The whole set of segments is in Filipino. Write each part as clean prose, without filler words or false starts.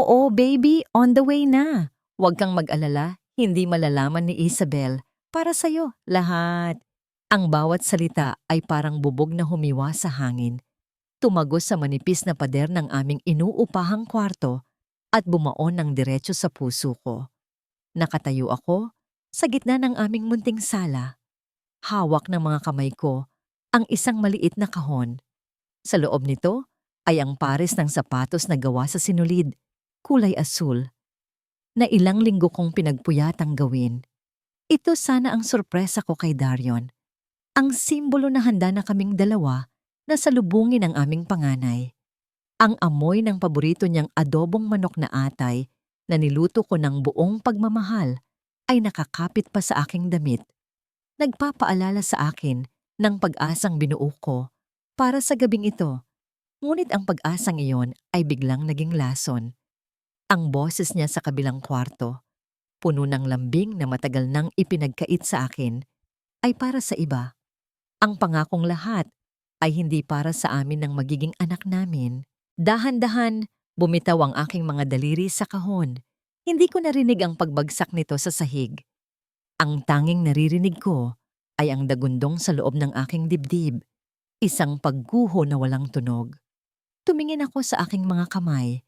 Oo, baby, on the way na. Huwag kang mag-alala, hindi malalaman ni Isabel. Para sa'yo, lahat. Ang bawat salita ay parang bubog na humiwa sa hangin. Tumagos sa manipis na pader ng aming inuupahang kwarto at bumaon ng diretso sa puso ko. Nakatayo ako sa gitna ng aming munting sala. Hawak ng mga kamay ko ang isang maliit na kahon. Sa loob nito ay ang pares ng sapatos na gawa sa sinulid, kulay asul, na ilang linggo kong pinagpuyatang gawin. Ito sana ang sorpresa ko kay Darion. Ang simbolo na handa na kaming dalawa na salubungin ang aming panganay. Ang amoy ng paborito niyang adobong manok na atay na niluto ko ng buong pagmamahal ay nakakapit pa sa aking damit. Nagpapaalala sa akin ng pag-asang binuo ko para sa gabing ito. Ngunit ang pag-asang iyon ay biglang naging lason. Ang boses niya sa kabilang kwarto, puno ng lambing na matagal nang ipinagkait sa akin, ay para sa iba. Ang pangakong lahat ay hindi para sa amin ng magiging anak namin. Dahan-dahan, bumitaw ang aking mga daliri sa kahon. Hindi ko narinig ang pagbagsak nito sa sahig. Ang tanging naririnig ko ay ang dagundong sa loob ng aking dibdib, isang pagguho na walang tunog. Tumingin ako sa aking mga kamay,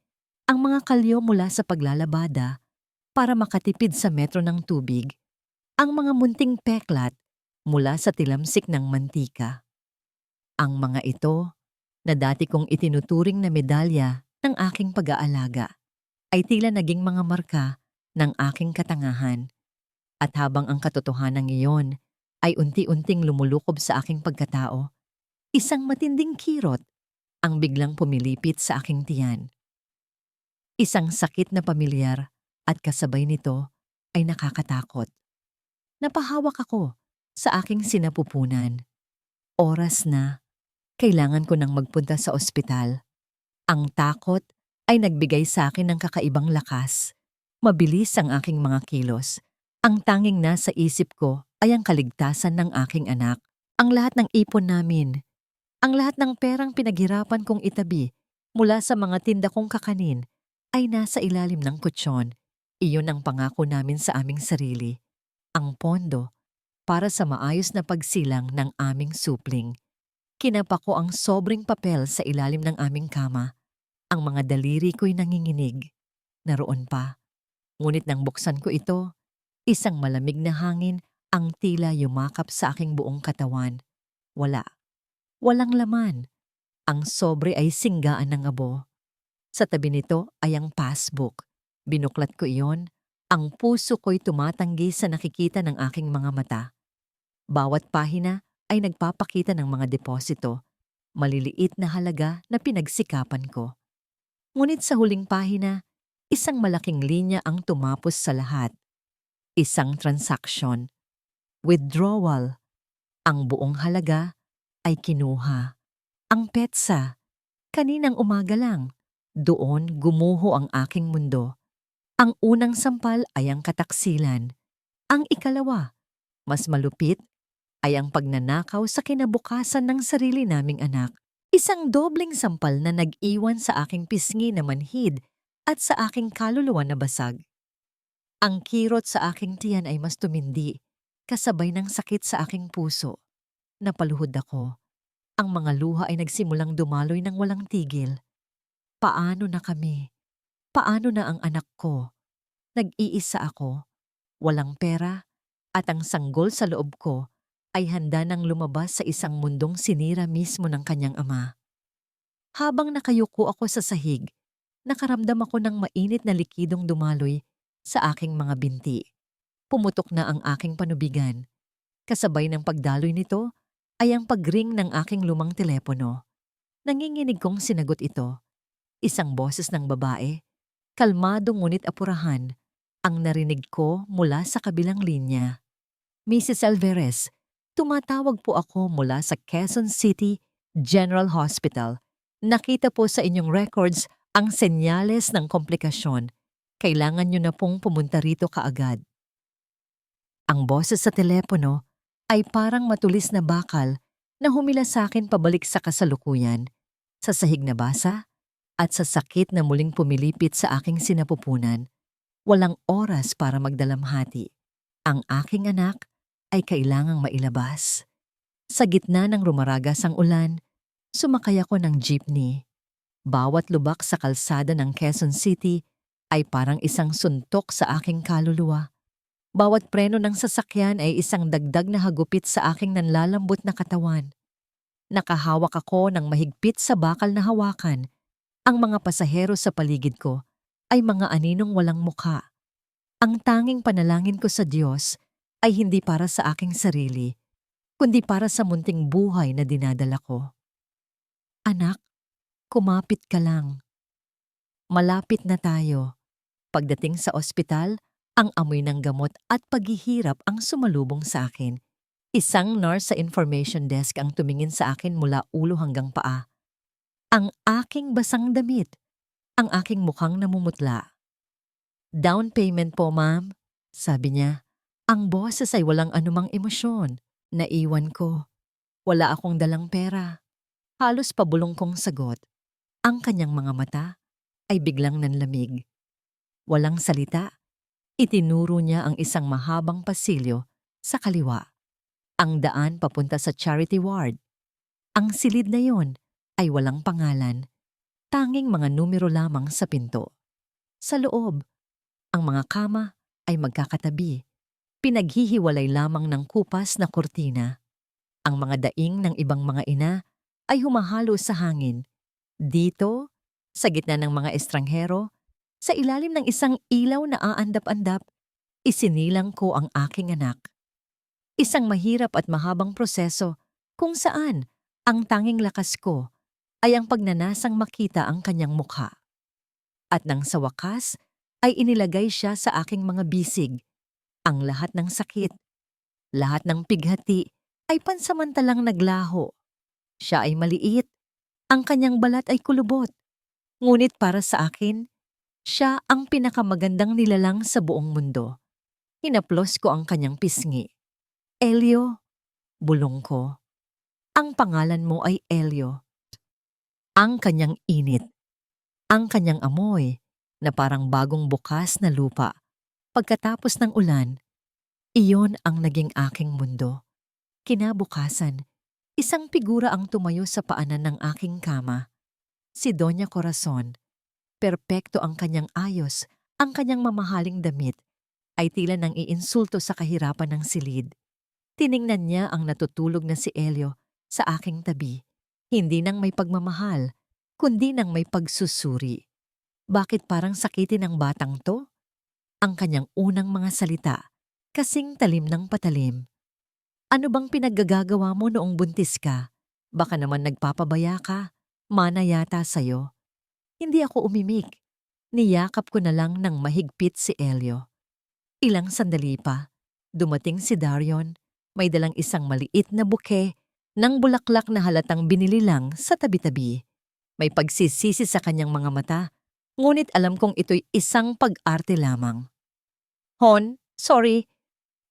ang mga kalyo mula sa paglalabada para makatipid sa metro ng tubig, ang mga munting peklat mula sa tilamsik ng mantika. Ang mga ito, na dati kong itinuturing na medalya ng aking pag-aalaga, ay tila naging mga marka ng aking katangahan. At habang ang katotohanan iyon ay unti-unting lumulukob sa aking pagkatao, isang matinding kirot ang biglang pumilipit sa aking tiyan. Isang sakit na pamilyar at kasabay nito ay nakakatakot. Napahawak ako sa aking sinapupunan. Oras na, kailangan ko nang magpunta sa ospital. Ang takot ay nagbigay sa akin ng kakaibang lakas. Mabilis ang aking mga kilos. Ang tanging nasa isip ko ay ang kaligtasan ng aking anak. Ang lahat ng ipon namin, ang lahat ng perang pinaghirapan kong itabi mula sa mga tinda kong kakanin ay nasa ilalim ng kutsyon. Iyon ang pangako namin sa aming sarili. Ang pondo para sa maayos na pagsilang ng aming supling. Kinapa ko ang sobrang papel sa ilalim ng aming kama. Ang mga daliri ko'y nanginginig. Naroon pa. Ngunit nang buksan ko ito, isang malamig na hangin ang tila yumakap sa aking buong katawan. Wala. Walang laman. Ang sobre ay singgaan ng abo. Sa tabi nito ay ang passbook. Binuklat ko iyon. Ang puso ko'y tumatanggi sa nakikita ng aking mga mata. Bawat pahina ay nagpapakita ng mga deposito, maliliit na halaga na pinagsikapan ko. Ngunit sa huling pahina, isang malaking linya ang tumapos sa lahat. Isang transaksyon. Withdrawal. Ang buong halaga ay kinuha. Ang petsa. Kaninang umaga lang. Doon gumuho ang aking mundo. Ang unang sampal ay ang kataksilan. Ang ikalawa, mas malupit, ay ang pagnanakaw sa kinabukasan ng sarili naming anak. Isang dobleng sampal na nag-iwan sa aking pisngi na manhid at sa aking kaluluwa na basag. Ang kirot sa aking tiyan ay mas tumindi, kasabay ng sakit sa aking puso. Napaluhod ako. Ang mga luha ay nagsimulang dumaloy ng walang tigil. Paano na kami? Paano na ang anak ko? Nag-iisa ako, walang pera, at ang sanggol sa loob ko ay handa nang lumabas sa isang mundong sinira mismo ng kanyang ama. Habang nakayuko ako sa sahig, nakaramdam ako ng mainit na likidong dumaloy sa aking mga binti. Pumutok na ang aking panubigan. Kasabay ng pagdaloy nito ay ang pagring ng aking lumang telepono. Nanginginig kong sinagot ito. Isang boses ng babae, kalmado ngunit apurahan, ang narinig ko mula sa kabilang linya. Mrs. Alvarez, tumatawag po ako mula sa Quezon City General Hospital. Nakita po sa inyong records ang senyales ng komplikasyon. Kailangan nyo na pong pumunta rito kaagad. Ang boses sa telepono ay parang matulis na bakal na humila sa akin pabalik sa kasalukuyan. Sa sahig na basa, At sa sakit na muling pumilipit sa aking sinapupunan, walang oras para magdalamhati. Ang aking anak ay kailangang mailabas. Sa gitna ng rumaragas ang ulan, sumakay ako ng jeepney. Bawat lubak sa kalsada ng Quezon City ay parang isang suntok sa aking kaluluwa. Bawat preno ng sasakyan ay isang dagdag na hagupit sa aking nanlalambot na katawan. Nakahawak ako ng mahigpit sa bakal na hawakan. Ang mga pasahero sa paligid ko ay mga aninong walang mukha. Ang tanging panalangin ko sa Diyos ay hindi para sa aking sarili, kundi para sa munting buhay na dinadala ko. Anak, kumapit ka lang. Malapit na tayo. Pagdating sa ospital, ang amoy ng gamot at paghihirap ang sumalubong sa akin. Isang nurse sa information desk ang tumingin sa akin mula ulo hanggang paa. Ang aking basang damit, ang aking mukhang namumutla. Down payment po, ma'am, sabi niya. Ang boses ay walang anumang emosyon. Naiwan ko. Wala akong dalang pera. Halos pabulong kong sagot. Ang kanyang mga mata ay biglang nanlamig. Walang salita. Itinuro niya ang isang mahabang pasilyo sa kaliwa. Ang daan papunta sa charity ward. Ang silid na yon ay walang pangalan. Tanging mga numero lamang sa pinto. Sa loob, ang mga kama ay magkakatabi. Pinaghihiwalay lamang ng kupas na kurtina. Ang mga daing ng ibang mga ina ay humahalo sa hangin. Dito, sa gitna ng mga estranghero, sa ilalim ng isang ilaw na aandap-andap, isinilang ko ang aking anak. Isang mahirap at mahabang proseso kung saan ang tanging lakas ko ay ang pagnanasang makita ang kanyang mukha. At nang sa wakas ay inilagay siya sa aking mga bisig. Ang lahat ng sakit, lahat ng pighati ay pansamantalang naglaho. Siya ay maliit, ang kanyang balat ay kulubot. Ngunit para sa akin, siya ang pinakamagandang nilalang sa buong mundo. Hinaplos ko ang kanyang pisngi. Elio, bulong ko. Ang pangalan mo ay Elio. Ang kanyang init, ang kanyang amoy na parang bagong bukas na lupa. Pagkatapos ng ulan, iyon ang naging aking mundo. Kinabukasan, isang figura ang tumayo sa paanan ng aking kama. Si Doña Corazon. Perpekto ang kanyang ayos, ang kanyang mamahaling damit, ay tila nang iinsulto sa kahirapan ng silid. Tiningnan niya ang natutulog na si Elio sa aking tabi, hindi nang may pagmamahal, kundi nang may pagsusuri. Bakit parang sakitin ang batang to? Ang kanyang unang mga salita, kasing talim ng patalim. Ano bang pinaggagawa mo noong buntis ka? Baka naman nagpapabaya ka, mana yata sa'yo. Hindi ako umimik. Niyakap ko na lang ng mahigpit si Elio. Ilang sandali pa, dumating si Darion. May dalang isang maliit na buke ng bulaklak na halatang binili lang sa tabi-tabi. May pagsisisi sa kanyang mga mata, ngunit alam kong ito'y isang pag-arte lamang. Hon, sorry.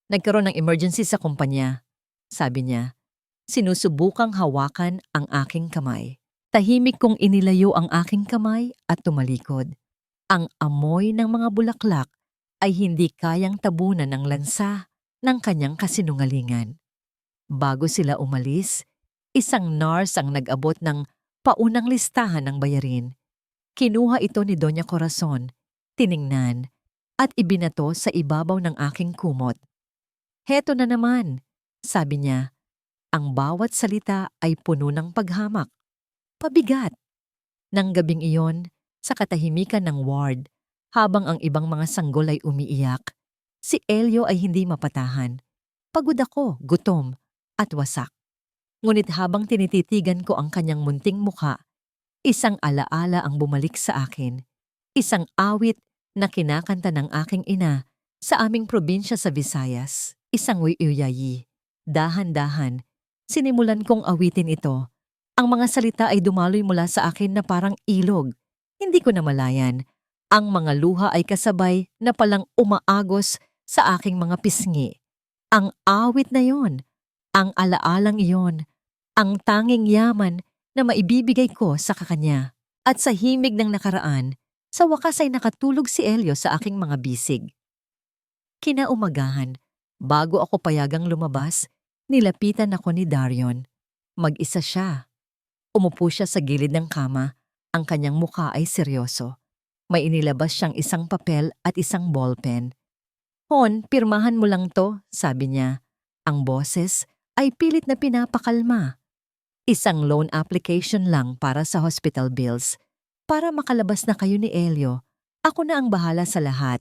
Nagkaroon ng emergency sa kumpanya, sabi niya. Sinusubukang hawakan ang aking kamay. Tahimik kong inilayo ang aking kamay at tumalikod. Ang amoy ng mga bulaklak ay hindi kayang tabunan ng lansa ng kanyang kasinungalingan. Bago sila umalis, isang nurse ang nag-abot ng paunang listahan ng bayarin. Kinuha ito ni Doña Corazon, tiningnan, at ibinato sa ibabaw ng aking kumot. Heto na naman, sabi niya. Ang bawat salita ay puno ng paghamak. Pabigat. Nang gabing iyon, sa katahimikan ng ward, habang ang ibang mga sanggol ay umiiyak, si Elio ay hindi mapatahan. Pagod ako, gutom, at wasak. Ngunit habang tinititigan ko ang kanyang munting mukha, isang alaala ang bumalik sa akin. Isang awit na kinakanta ng aking ina sa aming probinsya sa Visayas. Isang wiuyayi. Dahan-dahan, sinimulan kong awitin ito. Ang mga salita ay dumaloy mula sa akin na parang ilog. Hindi ko namalayan. Ang mga luha ay kasabay na palang umaagos sa aking mga pisngi. Ang awit na yon, ang alaalang iyon, ang tanging yaman na maibibigay ko sa kakanya. At sa himig ng nakaraan, sa wakas ay nakatulog si Elio sa aking mga bisig. Kinaumagahan, bago ako payagang lumabas, nilapitan ako ni Darion. Mag-isa siya. Umupo siya sa gilid ng kama, ang kanyang mukha ay seryoso. May inilabas siyang isang papel at isang ballpen. "Hon, pirmahan mo lang to," sabi niya. Ang boses ay pilit na pinapakalma. "Isang loan application lang para sa hospital bills. Para makalabas na kayo ni Elio, ako na ang bahala sa lahat."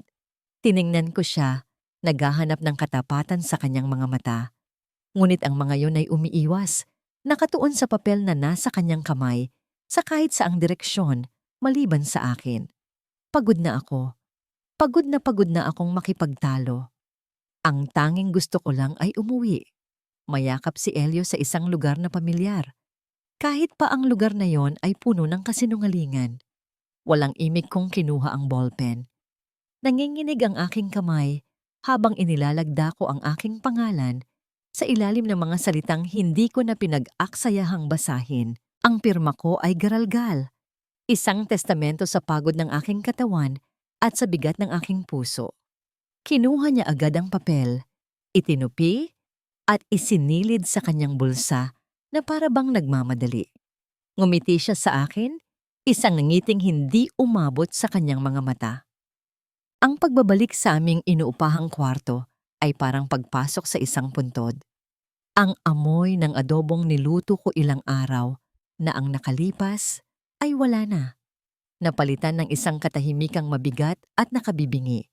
Tiningnan ko siya, naghahanap ng katapatan sa kanyang mga mata. Ngunit ang mga yun ay umiiwas, nakatuon sa papel na nasa kanyang kamay, sa kahit saang direksyon, maliban sa akin. Pagod na ako. Pagod na akong makipagtalo. Ang tanging gusto ko lang ay umuwi. Mayakap si Elio sa isang lugar na pamilyar. Kahit pa ang lugar na yon ay puno ng kasinungalingan. Walang imik kong kinuha ang ballpen. Nanginginig ang aking kamay habang inilalagda ko ang aking pangalan sa ilalim ng mga salitang hindi ko na pinag-aksayahang basahin. Ang pirma ko ay garalgal. Isang testamento sa pagod ng aking katawan at sa bigat ng aking puso. Kinuha niya agad ang papel, itinupi, at isinilid sa kanyang bulsa na para bang nagmamadali. Ngumiti siya sa akin, isang ngiting hindi umabot sa kanyang mga mata. Ang pagbabalik sa aming inuupahang kwarto ay parang pagpasok sa isang puntod. Ang amoy ng adobong niluto ko ilang araw na ang nakalipas ay wala na. Napalitan ng isang katahimikang mabigat at nakabibingi.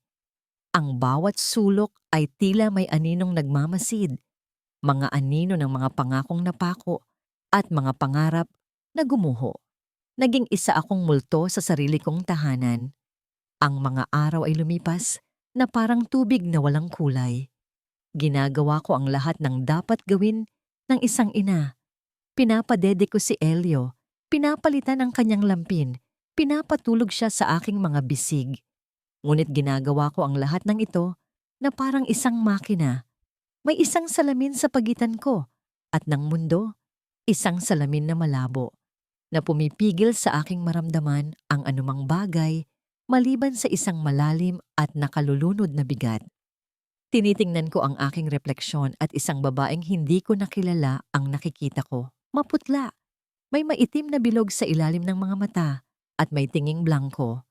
Ang bawat sulok ay tila may aninong nagmamasid, mga anino ng mga pangakong napako at mga pangarap na gumuho. Naging isa akong multo sa sarili kong tahanan. Ang mga araw ay lumipas na parang tubig na walang kulay. Ginagawa ko ang lahat ng dapat gawin ng isang ina. Pinapadede ko si Elio, pinapalitan ang kanyang lampin, pinapatulog siya sa aking mga bisig. Ngunit ginagawa ko ang lahat ng ito na parang isang makina. May isang salamin sa pagitan ko at ng mundo, isang salamin na malabo, na pumipigil sa aking maramdaman ang anumang bagay maliban sa isang malalim at nakalulunod na bigat. Tinitingnan ko ang aking refleksyon at isang babaeng hindi ko nakilala ang nakikita ko. Maputla. May maitim na bilog sa ilalim ng mga mata at may tinging blangko.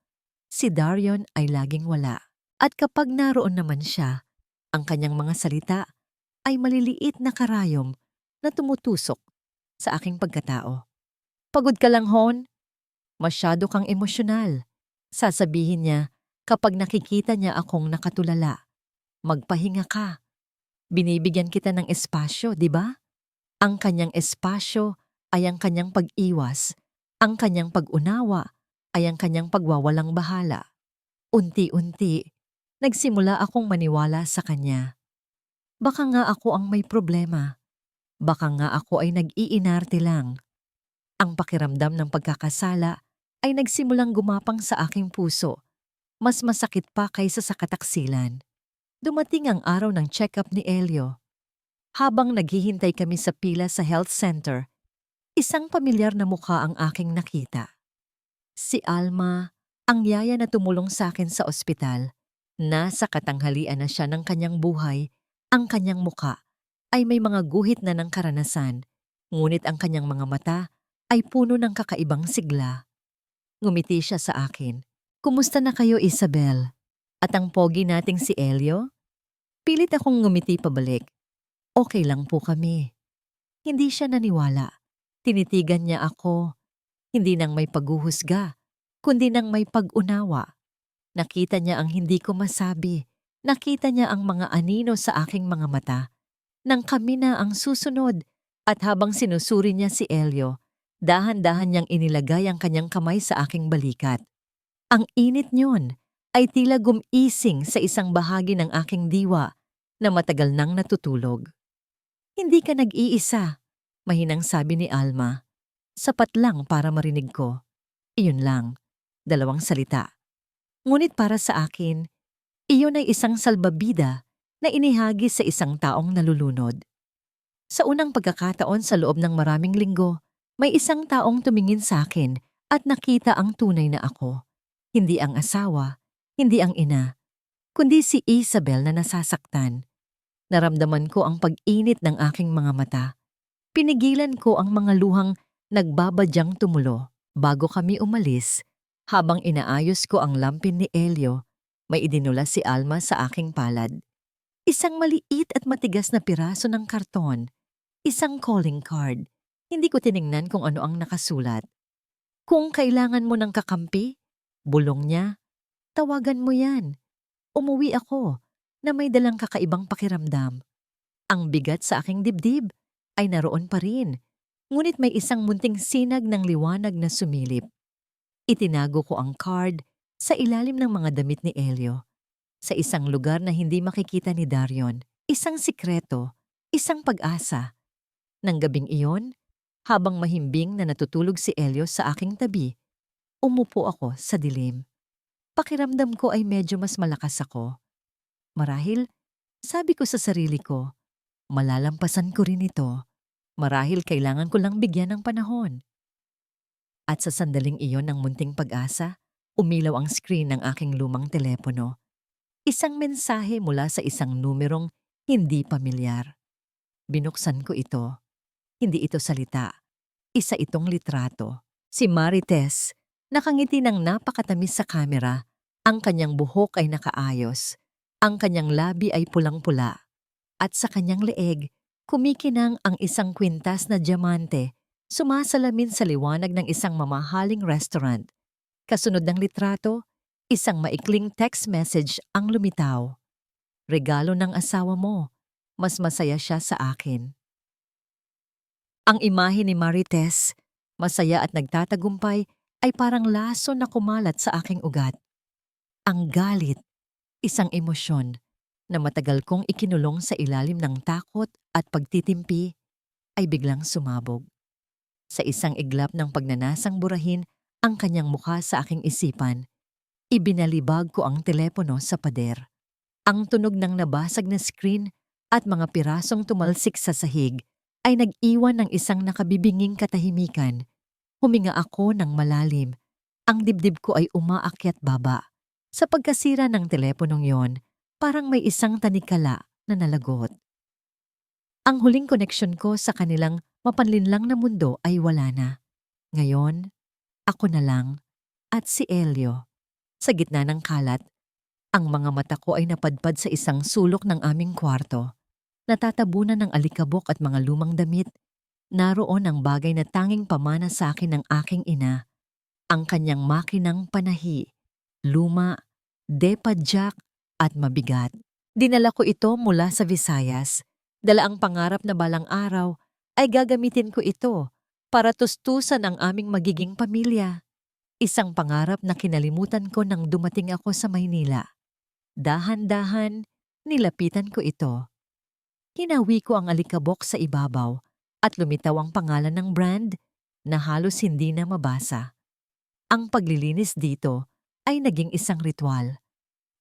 Si Darion ay laging wala. At kapag naroon naman siya, ang kanyang mga salita ay maliliit na karayom na tumutusok sa aking pagkatao. "Pagod ka lang, Hon? Masyado kang emosyonal." Sasabihin niya kapag nakikita niya akong nakatulala. "Magpahinga ka. Binibigyan kita ng espasyo, di ba?" Ang kanyang espasyo ay ang kanyang pag-iwas, ang kanyang pag-unawa ay ang kanyang pagwawalang bahala. Unti-unti, nagsimula akong maniwala sa kanya. Baka nga ako ang may problema. Baka nga ako ay nag-iinarte lang. Ang pakiramdam ng pagkakasala ay nagsimulang gumapang sa aking puso. Mas masakit pa kaysa sa kataksilan. Dumating ang araw ng check-up ni Elio. Habang naghihintay kami sa pila sa health center, isang pamilyar na mukha ang aking nakita. Si Alma, ang yaya na tumulong sa akin sa ospital. Nasa katanghalian na siya ng kanyang buhay, ang kanyang mukha ay may mga guhit na ng karanasan, ngunit ang kanyang mga mata ay puno ng kakaibang sigla. Ngumiti siya sa akin. "Kumusta na kayo, Isabel? At ang pogi nating si Elio?" Pilit akong ngumiti pabalik. "Okay lang po kami." Hindi siya naniwala. Tinitigan niya ako, hindi nang may paghuhusga, kundi nang may pag-unawa. Nakita niya ang hindi ko masabi. Nakita niya ang mga anino sa aking mga mata. Nang kami na ang susunod, at habang sinusuri niya si Elio, dahan-dahan niyang inilagay ang kanyang kamay sa aking balikat. Ang init niyon ay tila gumising sa isang bahagi ng aking diwa na matagal nang natutulog. "Hindi ka nag-iisa," mahinang sabi ni Alma. Sapat lang para marinig ko. Iyon lang, 2 salita. Ngunit para sa akin, iyon ay isang salbabida na inihagi sa isang taong nalulunod. Sa unang pagkakataon sa loob ng maraming linggo, may isang taong tumingin sa akin At nakita ang tunay na ako. Hindi ang asawa, hindi ang ina, kundi si Isabel na nasasaktan. Naramdaman ko ang pag-init ng aking mga mata. Pinigilan ko ang mga luhang nagbabadyang tumulo. Bago kami umalis, habang inaayos ko ang lampin ni Elio, may idinula si Alma sa aking palad. Isang maliit at matigas na piraso ng karton. Isang calling card. Hindi ko tiningnan kung ano ang nakasulat. Kung kailangan mo ng kakampi, bulong niya, tawagan mo yan. Umuwi ako na may dalang kakaibang pakiramdam. Ang bigat sa aking dibdib ay naroon pa rin, ngunit may isang munting sinag ng liwanag na sumilip. Itinago ko ang card sa ilalim ng mga damit ni Elio, sa isang lugar na hindi makikita ni Darion, isang sikreto, isang pag-asa. Nang gabing iyon, habang mahimbing na natutulog si Elio sa aking tabi, umupo ako sa dilim. Pakiramdam ko ay medyo mas malakas ako. Marahil, sabi ko sa sarili ko, malalampasan ko rin ito. Marahil kailangan ko lang bigyan ng panahon. At sa sandaling iyon ng munting pag-asa, umilaw ang screen ng aking lumang telepono. Isang mensahe mula sa isang numerong hindi pamilyar. Binuksan ko ito. Hindi ito salita. Isa itong litrato. Si Marites, nakangiti ng napakatamis sa kamera. Ang kanyang buhok ay nakaayos. Ang kanyang labi ay pulang-pula. At sa kanyang leeg, kumikinang ang isang kwintas na diamante, sumasalamin sa liwanag ng isang mamahaling restaurant. Kasunod ng litrato, isang maikling text message ang lumitaw. Regalo ng asawa mo. Mas masaya siya sa akin. Ang imahe ni Marites, masaya at nagtatagumpay, ay parang laso na kumalat sa aking ugat. Ang galit, isang emosyon na matagal kong ikinulong sa ilalim ng takot at pagtitimpi, ay biglang sumabog. Sa isang iglap ng pagnanasang burahin ang kanyang mukha sa aking isipan, ibinalibag ko ang telepono sa pader. Ang tunog ng nabasag na screen at mga pirasong tumalsik sa sahig ay nag-iwan ng isang nakabibinging katahimikan. Huminga ako ng malalim. Ang dibdib ko ay umaakyat baba. Sa pagkasira ng teleponong yon, parang may isang tanikala na nalagot. Ang huling koneksyon ko sa kanilang mapanlinlang na mundo ay wala na. Ngayon, ako na lang at si Elio. Sa gitna ng kalat, ang mga mata ko ay napadpad sa isang sulok ng aming kwarto. Natatabunan ng alikabok at mga lumang damit. Naroon ang bagay na tanging pamana sa akin ng aking ina. Ang kanyang makinang panahi, luma, depadyak at mabigat. Dinala ko ito mula sa Visayas. Dala ang pangarap na balang araw ay gagamitin ko ito para tustusan ang aming magiging pamilya. Isang pangarap na kinalimutan ko nang dumating ako sa Maynila. Dahan-dahan, nilapitan ko ito. Hinawi ko ang alikabok sa ibabaw at lumitaw ang pangalan ng brand na halos hindi na mabasa. Ang paglilinis dito ay naging isang ritual.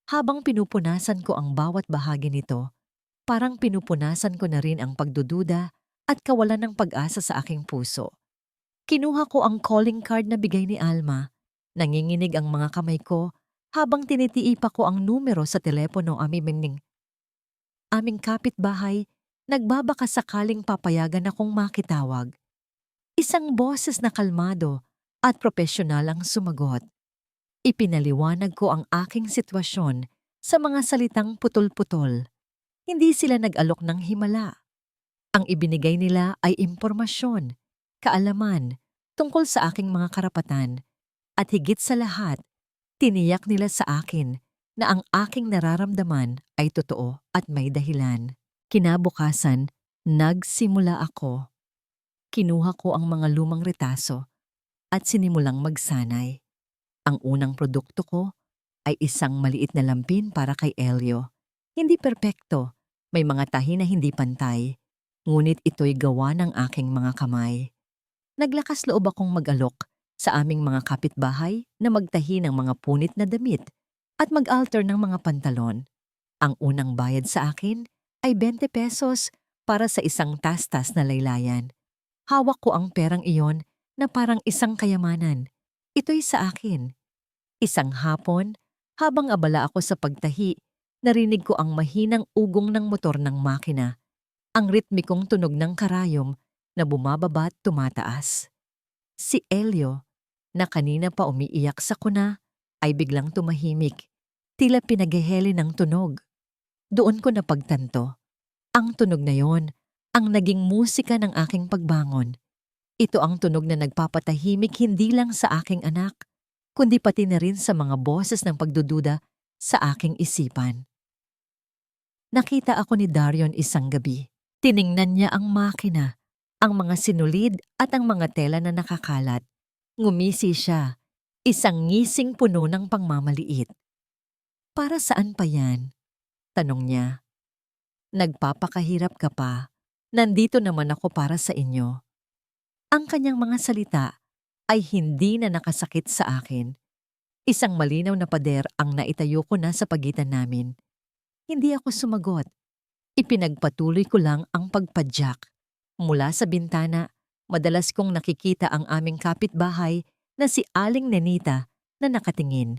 Habang pinupunasan ko ang bawat bahagi nito, parang pinupunasan ko na rin ang pagdududa at kawalan ng pag-asa sa aking puso. Kinuha ko ang calling card na bigay ni Alma. Nanginginig ang mga kamay ko habang tinitiipa ko ang numero sa telepono aming kapitbahay, nagbabaka sakaling papayagan akong makitawag. Isang boses na kalmado at propesyonal ang sumagot. Ipinaliwanag ko ang aking sitwasyon sa mga salitang putol-putol. Hindi sila nag-alok ng himala. Ang ibinigay nila ay impormasyon, kaalaman tungkol sa aking mga karapatan, at higit sa lahat, tiniyak nila sa akin na ang aking nararamdaman ay totoo at may dahilan. Kinabukasan, nagsimula ako. Kinuha ko ang mga lumang retaso at sinimulang magsanay. Ang unang produkto ko ay isang maliit na lampin para kay Elio. Hindi perpekto, may mga tahi na hindi pantay, ngunit ito'y gawa ng aking mga kamay. Naglakas loob akong mag-alok sa aming mga kapitbahay na magtahi ng mga punit na damit at mag-alter ng mga pantalon. Ang unang bayad sa akin ay 20 pesos para sa isang tastas na laylayan. Hawak ko ang perang iyon na parang isang kayamanan. Ito'y sa akin. Isang hapon, habang abala ako sa pagtahi, narinig ko ang mahinang ugong ng motor ng makina, ang ritmikong tunog ng karayom na bumababa at tumataas. Si Elio, na kanina pa umiiyak sa kuna, ay biglang tumahimik, tila pinagheheli ng tunog. Doon ko napagtanto. Ang tunog na yon, ang naging musika ng aking pagbangon. Ito ang tunog na nagpapatahimik hindi lang sa aking anak, kundi pati na rin sa mga boses ng pagdududa sa aking isipan. Nakita ako ni Darion isang gabi. Tiningnan niya ang makina, ang mga sinulid at ang mga tela na nakakalat. Ngumisi siya, isang ngising puno ng pangmamaliit. Para saan pa yan? Tanong niya. Nagpapakahirap ka pa. Nandito naman ako para sa inyo. Ang kanyang mga salita ay hindi na nakasakit sa akin. Isang malinaw na pader ang naitayo ko na sa pagitan namin. Hindi ako sumagot. Ipinagpatuloy ko lang ang pagpadyak. Mula sa bintana, madalas kong nakikita ang aming kapitbahay na si Aling Nenita na nakatingin.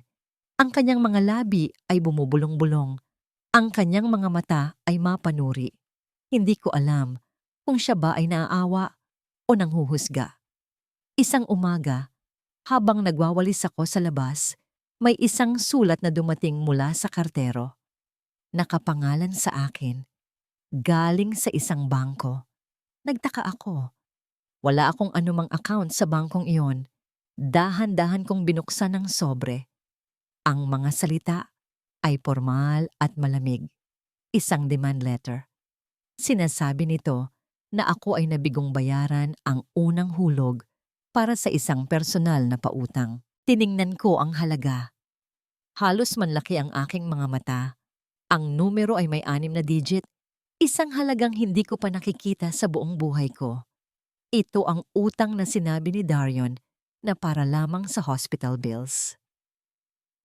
Ang kanyang mga labi ay bumubulong-bulong. Ang kanyang mga mata ay mapanuri. Hindi ko alam kung siya ba ay naaawa o nanghuhusga. Isang umaga, habang nagwawalis ako sa labas, may isang sulat na dumating mula sa kartero. Nakapangalan sa akin. Galing sa isang bangko. Nagtaka ako. Wala akong anumang account sa bangkong iyon. Dahan-dahan kong binuksan ng sobre. Ang mga salita ay formal at malamig. Isang demand letter. Sinasabi nito na ako ay nabigong bayaran ang unang hulog para sa isang personal na pautang. Tiningnan ko ang halaga. Halos manlaki ang aking mga mata. Ang numero ay may 6 na digit. Isang halagang hindi ko pa nakikita sa buong buhay ko. Ito ang utang na sinabi ni Darion na para lamang sa hospital bills.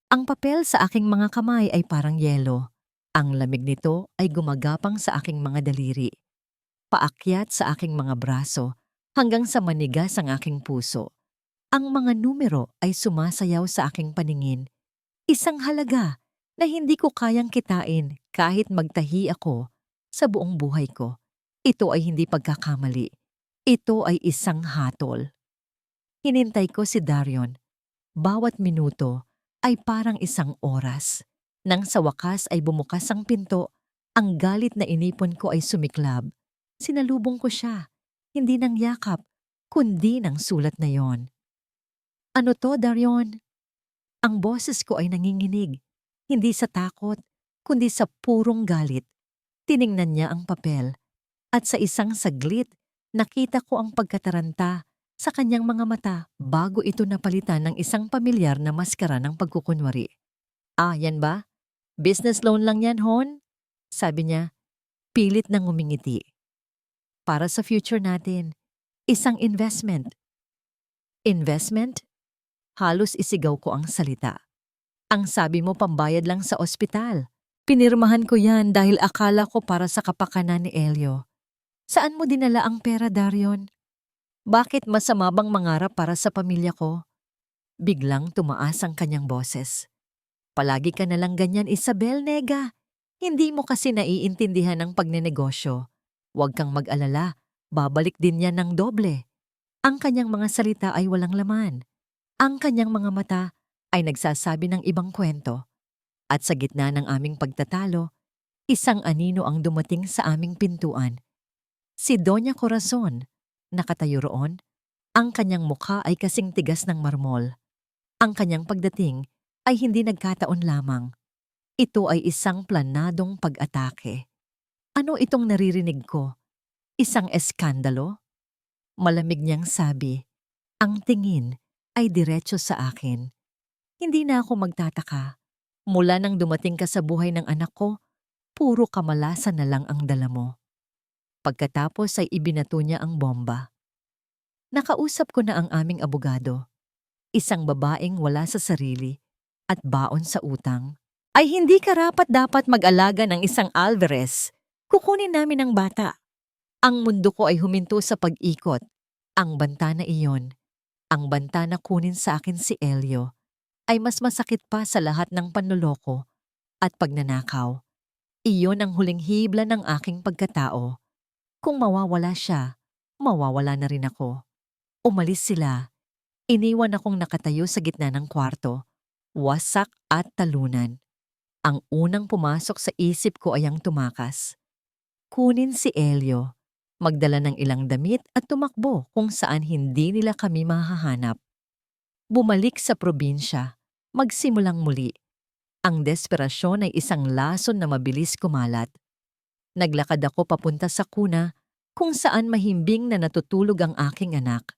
Ang papel sa aking mga kamay ay parang yelo. Ang lamig nito ay gumagapang sa aking mga daliri. Paakyat sa aking mga braso hanggang sa manigas ang aking puso. Ang mga numero ay sumasayaw sa aking paningin. Isang halaga na hindi ko kayang kitain kahit magtahi ako sa buong buhay ko. Ito ay hindi pagkakamali. Ito ay isang hatol. Hinintay ko si Darion. Bawat minuto ay parang isang oras. Nang sa wakas ay bumukas ang pinto, ang galit na inipon ko ay sumiklab. Sinalubong ko siya, hindi ng yakap, kundi ng sulat na yon. Ano to, Darion? Ang boses ko ay nanginginig, hindi sa takot, kundi sa purong galit. Tiningnan niya ang papel, at sa isang saglit, nakita ko ang pagkataranta sa kanyang mga mata bago ito napalitan ng isang pamilyar na maskara ng pagkukunwari. Ah, yan ba? Business loan lang yan, Hon? Sabi niya, pilit nang ngumingiti. Para sa future natin, isang investment. Investment? Halos isigaw ko ang salita. Ang sabi mo pambayad lang sa ospital. Pinirmahan ko yan dahil akala ko para sa kapakanan ni Elio. Saan mo dinala ang pera, Darion? Bakit masama bang mangarap para sa pamilya ko? Biglang tumaas ang kanyang boses. Palagi ka nalang ganyan, Isabel, nega. Hindi mo kasi naiintindihan ang pagnenegosyo. Huwag kang mag-alala, babalik din yan ng doble. Ang kanyang mga salita ay walang laman. Ang kanyang mga mata ay nagsasabi ng ibang kwento. At sa gitna ng aming pagtatalo, isang anino ang dumating sa aming pintuan. Si Doña Corazon, nakatayo roon. Ang kanyang mukha ay kasing tigas ng marmol. Ang kanyang pagdating ay hindi nagkataon lamang. Ito ay isang planadong pag-atake. Ano itong naririnig ko? Isang eskandalo? Malamig niyang sabi. Ang tingin ay diretso sa akin. Hindi na ako magtataka. Mula nang dumating ka sa buhay ng anak ko, puro kamalasan na lang ang dala mo. Pagkatapos ay ibinato niya ang bomba. Nakausap ko na ang aming abogado. Isang babaeng wala sa sarili at baon sa utang. Ay hindi karapat-dapat mag-alaga ng isang Alvarez. Kukunin namin ang bata. Ang mundo ko ay huminto sa pag-ikot. Ang banta na iyon Ang banta na kunin sa akin si Elio ay mas masakit pa sa lahat ng panloloko at pagnanakaw. Iyon ang huling hibla ng aking pagkatao. Kung mawawala siya, mawawala na rin ako. Umalis sila. Iniwan akong nakatayo sa gitna ng kwarto, wasak at talunan. Ang unang pumasok sa isip ko ay ang tumakas. Kunin si Elio, magdala ng ilang damit at tumakbo kung saan hindi nila kami mahahanap. Bumalik sa probinsya, magsimulang muli. Ang desperasyon ay isang lason na mabilis kumalat. Naglakad ako papunta sa kuna kung saan mahimbing na natutulog ang aking anak.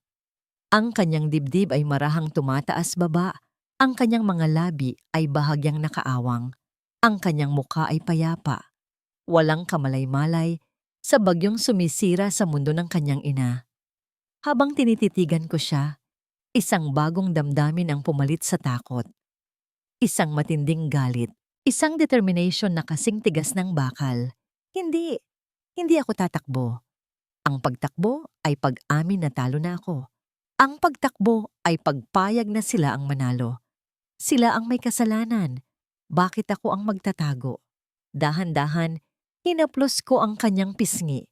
Ang kanyang dibdib ay marahang tumataas baba, ang kanyang mga labi ay bahagyang nakaawang, ang kanyang mukha ay payapa. Walang kamalay-malay sa bagyong sumisira sa mundo ng kanyang ina. Habang tinititigan ko siya, isang bagong damdamin ang pumalit sa takot. Isang matinding galit, isang determination na kasing tigas ng bakal. Hindi ako tatakbo. Ang pagtakbo ay pag-amin na talo na ako. Ang pagtakbo ay pagpayag na sila ang manalo. Sila ang may kasalanan. Bakit ako ang magtatago? Dahan-dahan, hinaplos ko ang kanyang pisngi.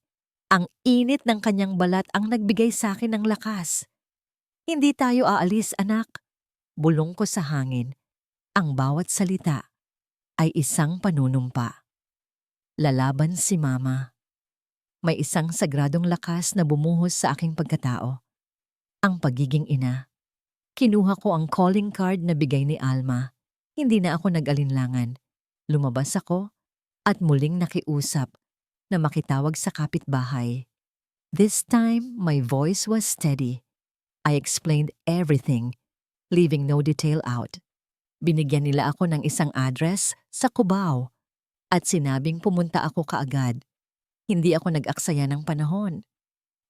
Ang init ng kanyang balat ang nagbigay sa akin ng lakas. Hindi tayo aalis, anak. Bulong ko sa hangin. Ang bawat salita ay isang panunumpa. Lalaban si Mama. May isang sagradong lakas na bumuhos sa aking pagkatao. Ang pagiging ina. Kinuha ko ang calling card na bigay ni Alma. Hindi na ako nag-alinlangan. Lumabas ako at muling nakiusap na makitawag sa kapitbahay. This time, my voice was steady. I explained everything, leaving no detail out. Binigyan nila ako ng isang address sa Cubao at sinabing pumunta ako kaagad. Hindi ako nag-aksaya ng panahon.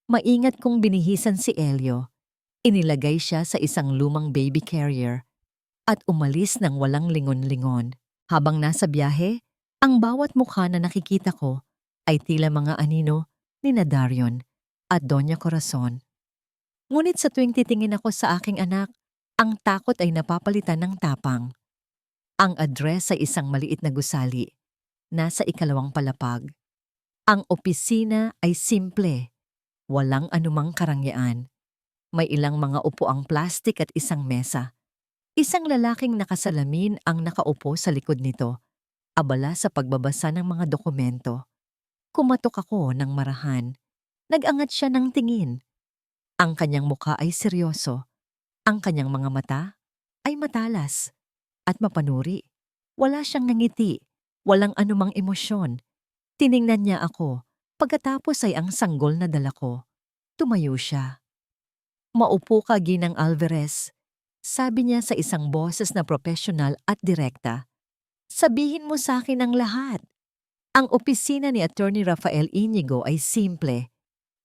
Maingat kong binihisan si Elio. Inilagay siya sa isang lumang baby carrier at umalis ng walang lingon-lingon. Habang nasa biyahe, ang bawat mukha na nakikita ko ay tila mga anino ni Darion at Doña Corazon. Ngunit sa tuwing titingin ako sa aking anak, ang takot ay napapalitan ng tapang. Ang address ay isang maliit na gusali, nasa ikalawang palapag. Ang opisina ay simple, walang anumang karangyaan. May ilang mga upuang plastik at isang mesa. Isang lalaking nakasalamin ang nakaupo sa likod nito, abala sa pagbabasa ng mga dokumento. Kumatok ako ng marahan. Nag-angat siya ng tingin. Ang kanyang mukha ay seryoso. Ang kanyang mga mata ay matalas at mapanuri. Wala siyang nangiti, walang anumang emosyon. Tiningnan niya ako, pagkatapos ay ang sanggol na dala ko. Tumayo siya. Maupo ka, Ginang Alvarez, sabi niya sa isang boses na profesional at direkta. Sabihin mo sa akin ang lahat. Ang opisina ni Attorney Rafael Inigo ay simple.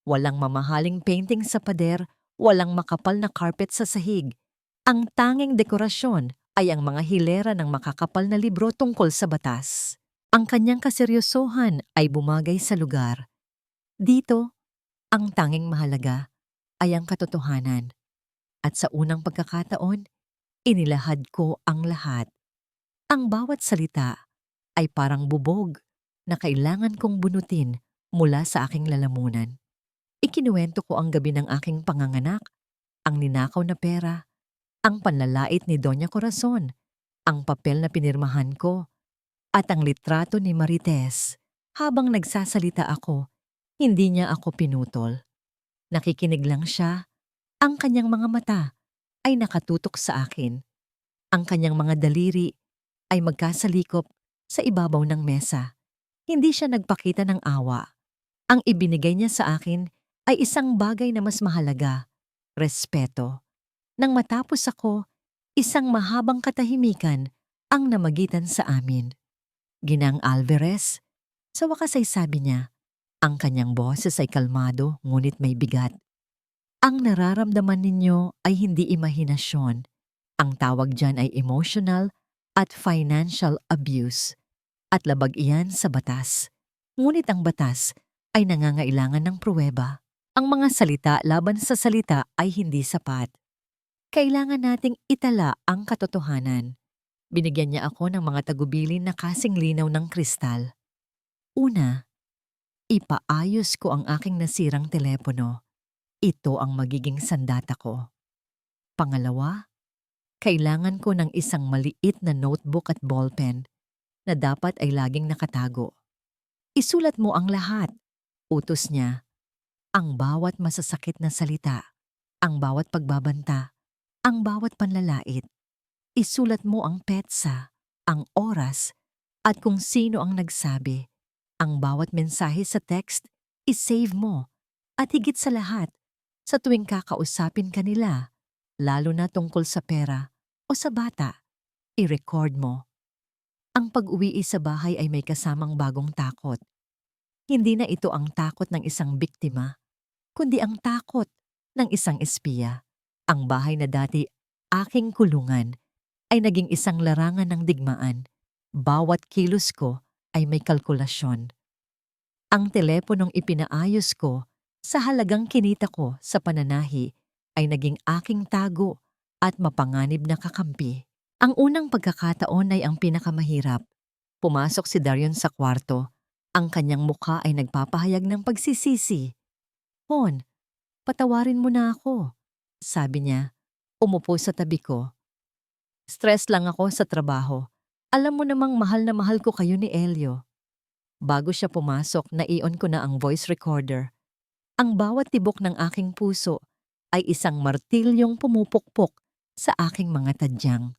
Walang mamahaling painting sa pader, walang makapal na carpet sa sahig. Ang tanging dekorasyon ay ang mga hilera ng makakapal na libro tungkol sa batas. Ang kanyang kaseryosohan ay bumagay sa lugar. Dito, ang tanging mahalaga ay ang katotohanan. At sa unang pagkakataon, inilahad ko ang lahat. Ang bawat salita ay parang bubog na kailangan kong bunutin mula sa aking lalamunan. Ikinuwento ko ang gabi ng aking panganganak, ang ninakaw na pera, ang panlalait ni Doña Corazon, ang papel na pinirmahan ko, at ang litrato ni Marites. Habang nagsasalita ako, hindi niya ako pinutol. Nakikinig lang siya. Ang kanyang mga mata ay nakatutok sa akin. Ang kanyang mga daliri ay magkasalikop sa ibabaw ng mesa. Hindi siya nagpakita ng awa. Ang ibinigay niya sa akin ay isang bagay na mas mahalaga, respeto. Nang matapos ako, isang mahabang katahimikan ang namagitan sa amin. Ginang Alvarez, sa wakas ay sabi niya, ang kanyang boses ay kalmado ngunit may bigat. Ang nararamdaman ninyo ay hindi imahinasyon. Ang tawag dyan ay emotional at financial abuse. At labag iyan sa batas. Ngunit ang batas ay nangangailangan ng pruweba. Ang mga salita laban sa salita ay hindi sapat. Kailangan nating itala ang katotohanan. Binigyan niya ako ng mga tagubilin na kasing linaw ng kristal. Una, ipaayos ko ang aking nasirang telepono. Ito ang magiging sandata ko. Pangalawa, kailangan ko ng isang maliit na notebook at ballpen na dapat ay laging nakatago. Isulat mo ang lahat. Utos niya. Ang bawat masasakit na salita, ang bawat pagbabanta, ang bawat panlalait. Isulat mo ang petsa, ang oras, at kung sino ang nagsabi. Ang bawat mensahe sa text, isave mo. At higit sa lahat, sa tuwing kakausapin ka nila, lalo na tungkol sa pera o sa bata, i-record mo. Ang pag-uwi sa bahay ay may kasamang bagong takot. Hindi na ito ang takot ng isang biktima, kundi ang takot ng isang espiya. Ang bahay na dati aking kulungan ay naging isang larangan ng digmaan. Bawat kilos ko ay may kalkulasyon. Ang teleponong ipinaayos ko sa halagang kinita ko sa pananahi ay naging aking tago at mapanganib na kakampi. Ang unang pagkakataon ay ang pinakamahirap. Pumasok si Darion sa kwarto. Ang kanyang mukha ay nagpapahayag ng pagsisisi. "Hon, patawarin mo na ako," sabi niya. Umupo sa tabi ko. "Stress lang ako sa trabaho. Alam mo namang mahal na mahal ko kayo ni Elio." Bago siya pumasok, naion ko na ang voice recorder. Ang bawat tibok ng aking puso ay isang martilyong pumupukpok sa aking mga tadyang.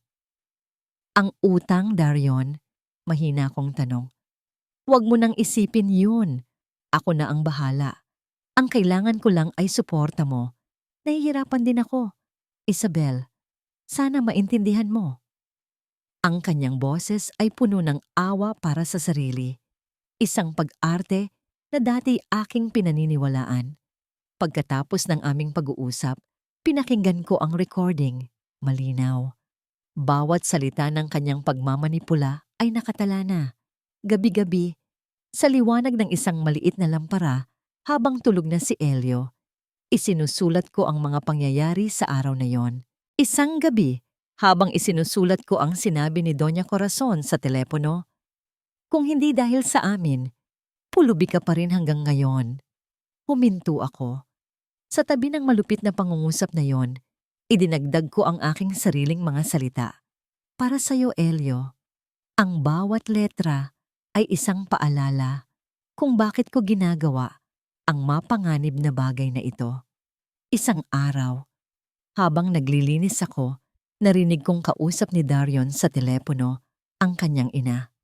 "Ang utang, Darion?" Mahina kong tanong. "Huwag mo nang isipin yun. Ako na ang bahala. Ang kailangan ko lang ay suporta mo. Nahihirapan din ako. Isabel, sana maintindihan mo." Ang kanyang boses ay puno ng awa para sa sarili. Isang pag-arte na dati aking pinaniniwalaan. Pagkatapos ng aming pag-uusap, pinakinggan ko ang recording. Malinaw. Bawat salita ng kanyang pagmamanipula ay nakatala na. Gabi-gabi, sa liwanag ng isang maliit na lampara, habang tulog na si Elio, isinusulat ko ang mga pangyayari sa araw na yon. Isang gabi, habang isinusulat ko ang sinabi ni Doña Corazon sa telepono, "Kung hindi dahil sa amin, pulubi ka pa rin hanggang ngayon." Huminto ako. Sa tabi ng malupit na pangungusap na yon, idinagdag ko ang aking sariling mga salita. "Para sa'yo, Elio, ang bawat letra ay isang paalala kung bakit ko ginagawa ang mapanganib na bagay na ito." Isang araw, habang naglilinis ako, narinig kong kausap ni Darion sa telepono ang kanyang ina.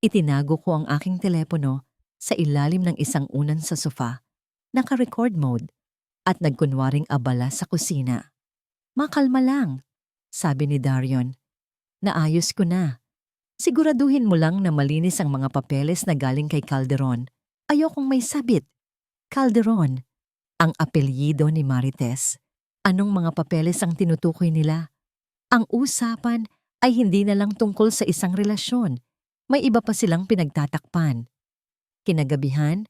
Itinago ko ang aking telepono sa ilalim ng isang unan sa sofa, naka-record mode, at nagkunwaring abala sa kusina. "Makalma lang," sabi ni Darion. "Naayos ko na. Siguraduhin mo lang na malinis ang mga papeles na galing kay Calderon. Ayokong may sabit." Calderon, ang apelyido ni Marites. Anong mga papeles ang tinutukoy nila? Ang usapan ay hindi na lang tungkol sa isang relasyon. May iba pa silang pinagtatakpan. Kinagabihan,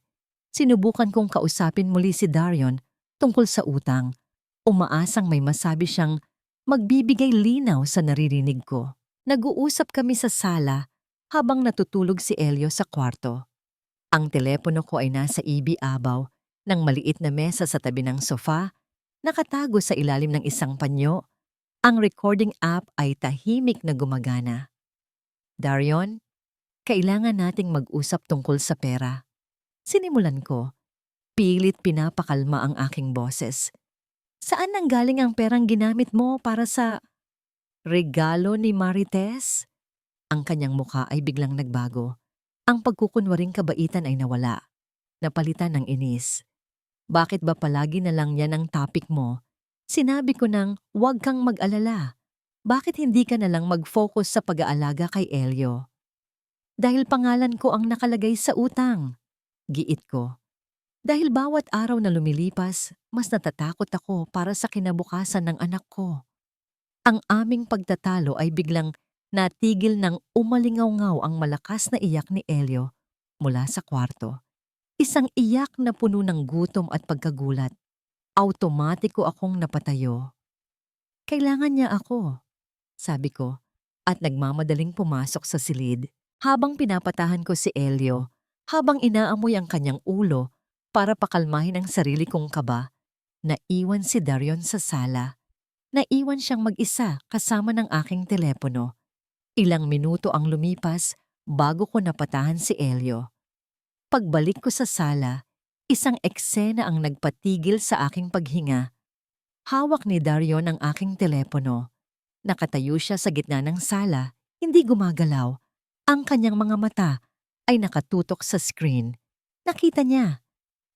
sinubukan kong kausapin muli si Darion tungkol sa utang. Umaasang may masabi siyang magbibigay linaw sa naririnig ko. Nag-uusap kami sa sala habang natutulog si Elio sa kwarto. Ang telepono ko ay nasa ibi-abaw ng maliit na mesa sa tabi ng sofa, nakatago sa ilalim ng isang panyo. Ang recording app ay tahimik na gumagana. "Darion, kailangan nating mag-usap tungkol sa pera." Sinimulan ko. Pilit pinapakalma ang aking boses. "Saan nanggaling ang perang ginamit mo para sa regalo ni Marites?" Ang kanyang mukha ay biglang nagbago. Ang pagkukunwaring kabaitan ay nawala. Napalitan ng inis. "Bakit ba palagi na lang yan ang topic mo? Sinabi ko nang huwag kang mag-alala. Bakit hindi ka na lang mag-focus sa pag-aalaga kay Elio?" "Dahil pangalan ko ang nakalagay sa utang." Giit ko. "Dahil bawat araw na lumilipas, mas natatakot ako para sa kinabukasan ng anak ko." Ang aming pagtatalo ay biglang natigil ng umalingaw-ngaw ang malakas na iyak ni Elio mula sa kwarto. Isang iyak na puno ng gutom at pagkagulat. Automatiko akong napatayo. Kailangan niya ako, sabi ko, at nagmamadaling pumasok sa silid habang pinapatahan ko si Elio, habang inaamoy ang kanyang ulo para pakalmahin ang sarili kong kaba. Naiwan si Darion sa sala. Naiwan siyang mag-isa kasama ng aking telepono. Ilang minuto ang lumipas bago ko napatahan si Elio. Pagbalik ko sa sala, isang eksena ang nagpatigil sa aking paghinga. Hawak ni Darion ang aking telepono. Nakatayo siya sa gitna ng sala, hindi gumagalaw. Ang kanyang mga mata ay nakatutok sa screen. Nakita niya.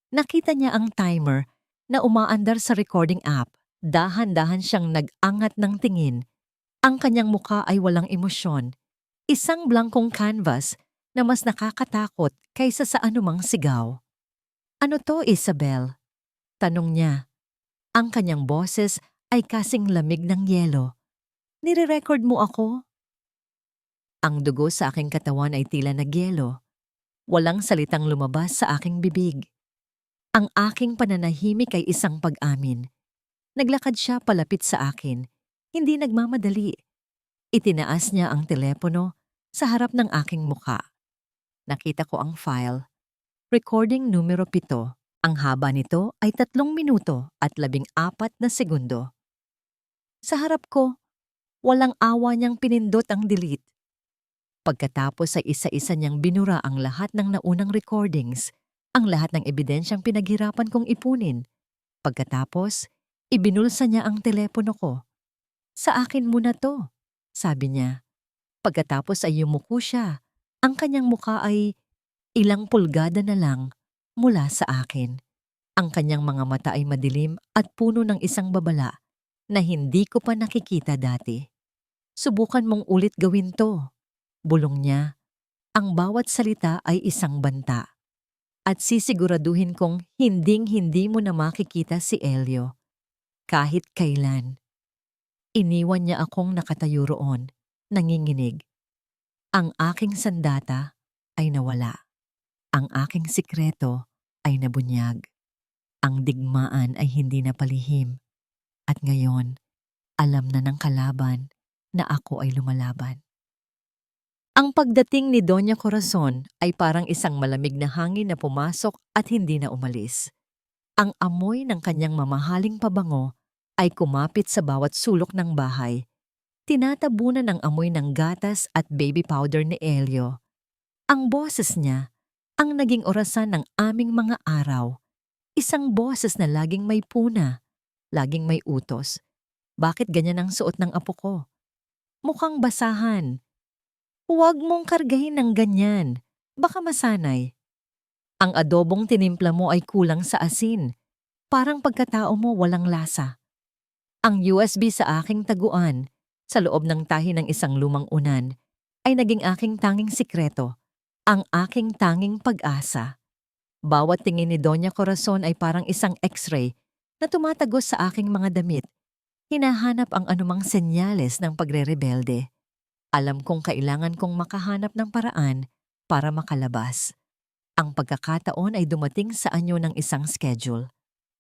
Nakita niya ang timer na umaandar sa recording app. Dahan-dahan siyang nag-angat ng tingin. Ang kanyang mukha ay walang emosyon. Isang blankong canvas na mas nakakatakot kaysa sa anumang sigaw. "Ano to, Isabel?" tanong niya. Ang kanyang boses ay kasing lamig ng yelo. "Nire-record mo ako?" Ang dugo sa aking katawan ay tila nagyelo. Walang salitang lumabas sa aking bibig. Ang aking pananahimik ay isang pag-amin. Naglakad siya palapit sa akin. Hindi nagmamadali. Itinaas niya ang telepono sa harap ng aking mukha. Nakita ko ang file. Recording numero 7. Ang haba nito ay 3 minuto at 14 na segundo. Sa harap ko, walang awa niyang pinindot ang delete. Pagkatapos ay isa-isa niyang binura ang lahat ng naunang recordings, ang lahat ng ebidensyang pinaghirapan kong ipunin. Pagkatapos, ibinulsa niya ang telepono ko. "Sa akin muna to," sabi niya. Pagkatapos ay yumuko siya. Ang kanyang mukha ay ilang pulgada na lang mula sa akin. Ang kanyang mga mata ay madilim at puno ng isang babala na hindi ko pa nakikita dati. "Subukan mong ulit gawin to," bulong niya. Ang bawat salita ay isang banta. "At sisiguraduhin kong hinding-hindi mo na makikita si Elio. Kahit kailan." Iniwan niya akong nakatayo roon, nanginginig. Ang aking sandata ay nawala. Ang aking sikreto ay nabunyag. Ang digmaan ay hindi na palihim. At ngayon, alam na ng kalaban na ako ay lumalaban. Ang pagdating ni Doña Corazon ay parang isang malamig na hangin na pumasok at hindi na umalis. Ang amoy ng kanyang mamahaling pabango ay kumapit sa bawat sulok ng bahay. Tinatabunan ng amoy ng gatas at baby powder ni Elio. Ang boses niya ang naging orasan ng aming mga araw. Isang boses na laging may puna, laging may utos. "Bakit ganyan ang suot ng apo ko? Mukhang basahan. Huwag mong kargahin ng ganyan. Baka masanay. Ang adobong tinimpla mo ay kulang sa asin. Parang pagkatao mo walang lasa." Ang USB sa aking taguan, sa loob ng tahi ng isang lumang unan, ay naging aking tanging sikreto, ang aking tanging pag-asa. Bawat tingin ni Doña Corazon ay parang isang x-ray na tumatagos sa aking mga damit. Hinahanap ang anumang senyales ng pagre-rebelde. Alam kong kailangan kong makahanap ng paraan para makalabas. Ang pagkakataon ay dumating sa anyo ng isang schedule.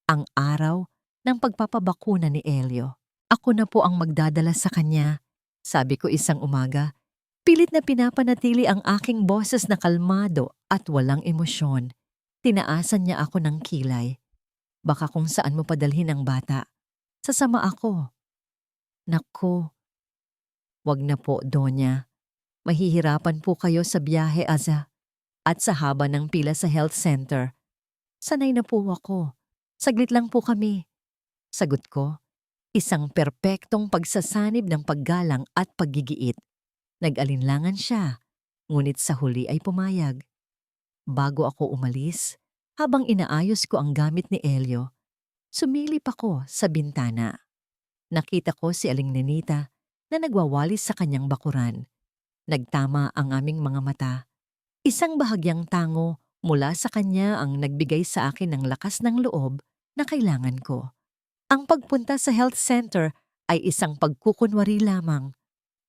Ang araw ng pagpapabakuna ni Elio. "Ako na po ang magdadala sa kanya," sabi ko isang umaga. Pilit na pinapanatili ang aking boses na kalmado at walang emosyon. Tinaasan niya ako ng kilay. "Baka kung saan mo padalhin ang bata. Sasama ako." "Naku, wag na po, Donya. Mahihirapan po kayo sa biyahe, at sa haba ng pila sa health center. Sanay na po ako. Saglit lang po kami." Sagot ko, isang perpektong pagsasanib ng paggalang at paggigiit. Nag-alinlangan siya, ngunit sa huli ay pumayag. Bago ako umalis, habang inaayos ko ang gamit ni Elio, sumilip ako sa bintana. Nakita ko si Aling Nenita na nagwawalis sa kanyang bakuran. Nagtama ang aming mga mata. Isang bahagyang tango mula sa kanya ang nagbigay sa akin ng lakas ng loob na kailangan ko. Ang pagpunta sa health center ay isang pagkukunwari lamang.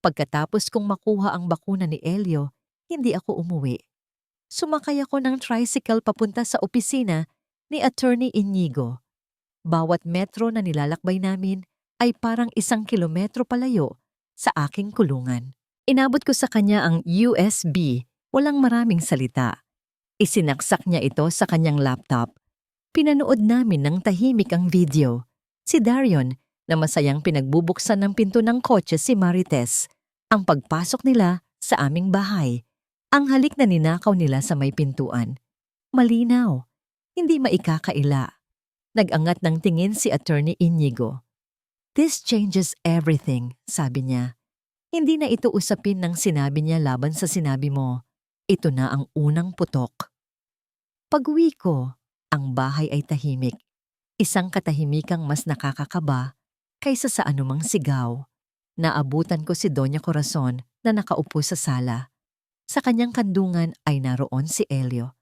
Pagkatapos kong makuha ang bakuna ni Elio, hindi ako umuwi. Sumakay ako ng tricycle papunta sa opisina ni Attorney Inigo. Bawat metro na nilalakbay namin ay parang 1 kilometro palayo sa aking kulungan. Inabot ko sa kanya ang USB, walang maraming salita. Isinaksak niya ito sa kanyang laptop. Pinanood namin ng tahimik ang video. Si Darion na masayang pinagbubuksan ng pinto ng kotse si Marites. Ang pagpasok nila sa aming bahay. Ang halik na ninakaw nila sa may pintuan. Malinaw, hindi maikakaila. Nag-angat ng tingin si Attorney Inigo. "This changes everything," sabi niya. "Hindi na ito usapin ng sinabi niya laban sa sinabi mo. Ito na ang unang putok." Pag-uwi ko, ang bahay ay tahimik. Isang katahimikang mas nakakakaba kaysa sa anumang sigaw. Naabutan ko si Doña Corazon na nakaupo sa sala. Sa kanyang kandungan ay naroon si Elio.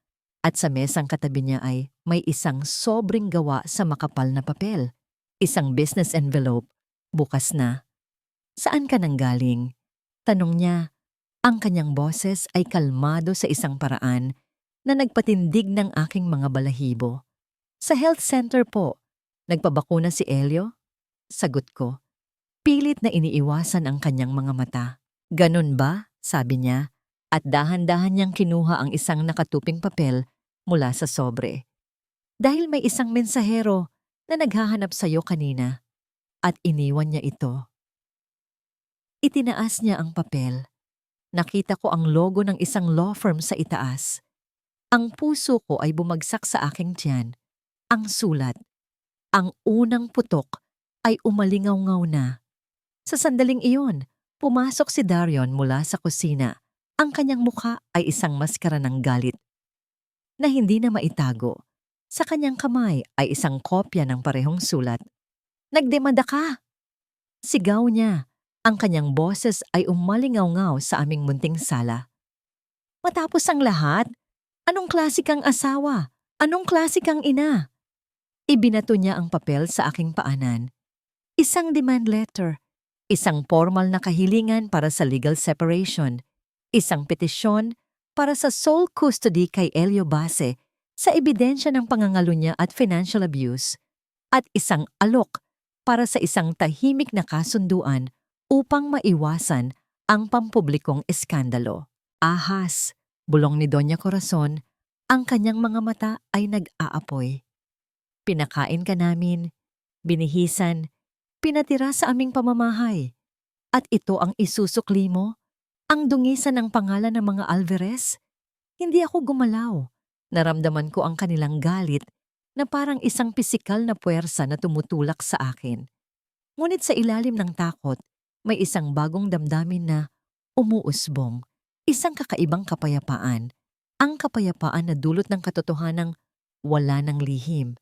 At sa mesang katabi niya ay may isang sobrang gawa sa makapal na papel. Isang business envelope, bukas na. "Saan ka nanggaling?" tanong niya. Ang kanyang boses ay kalmado sa isang paraan na nagpatindig ng aking mga balahibo. "Sa health center po. Nagpabakuna si Elio?" Sagot ko. Pilit na iniiwasan ang kanyang mga mata. "Ganun ba?" sabi niya, at dahan-dahan niyang kinuha ang isang nakatuping papel mula sa sobre. "Dahil may isang mensahero na naghahanap sa'yo kanina." At iniwan niya ito. Itinaas niya ang papel. Nakita ko ang logo ng isang law firm sa itaas. Ang puso ko ay bumagsak sa aking tiyan. Ang sulat, ang unang putok, ay umalingaw-ngaw na. Sa sandaling iyon, pumasok si Darion mula sa kusina. Ang kanyang mukha ay isang maskara ng galit na hindi na maitago. Sa kanyang kamay ay isang kopya ng parehong sulat. "Nagdemanda ka!" Sigaw niya. Ang kanyang boses ay umalingaw-ngaw sa aming munting sala. Matapos ang lahat, anong klase kang asawa? Anong klase kang ina? Ibinato niya ang papel sa aking paanan. Isang demand letter, isang formal na kahilingan para sa legal separation, isang petisyon para sa sole custody kay Elio Base sa ebidensya ng pangangalo niya at financial abuse, at isang alok para sa isang tahimik na kasunduan upang maiwasan ang pampublikong eskandalo. Ahas, bulong ni Doña Corazon, ang kanyang mga mata ay nag-aapoy. "Pinakain ka namin, binihisan, pinatira sa aming pamamahay. At ito ang isusukli mo? Ang dungisan ng pangalan ng mga Alvarez?" Hindi ako gumalaw. Naramdaman ko ang kanilang galit na parang isang pisikal na puwersa na tumutulak sa akin. Ngunit sa ilalim ng takot, may isang bagong damdamin na umuusbong. Isang kakaibang kapayapaan. Ang kapayapaan na dulot ng katotohanang wala ng lihim.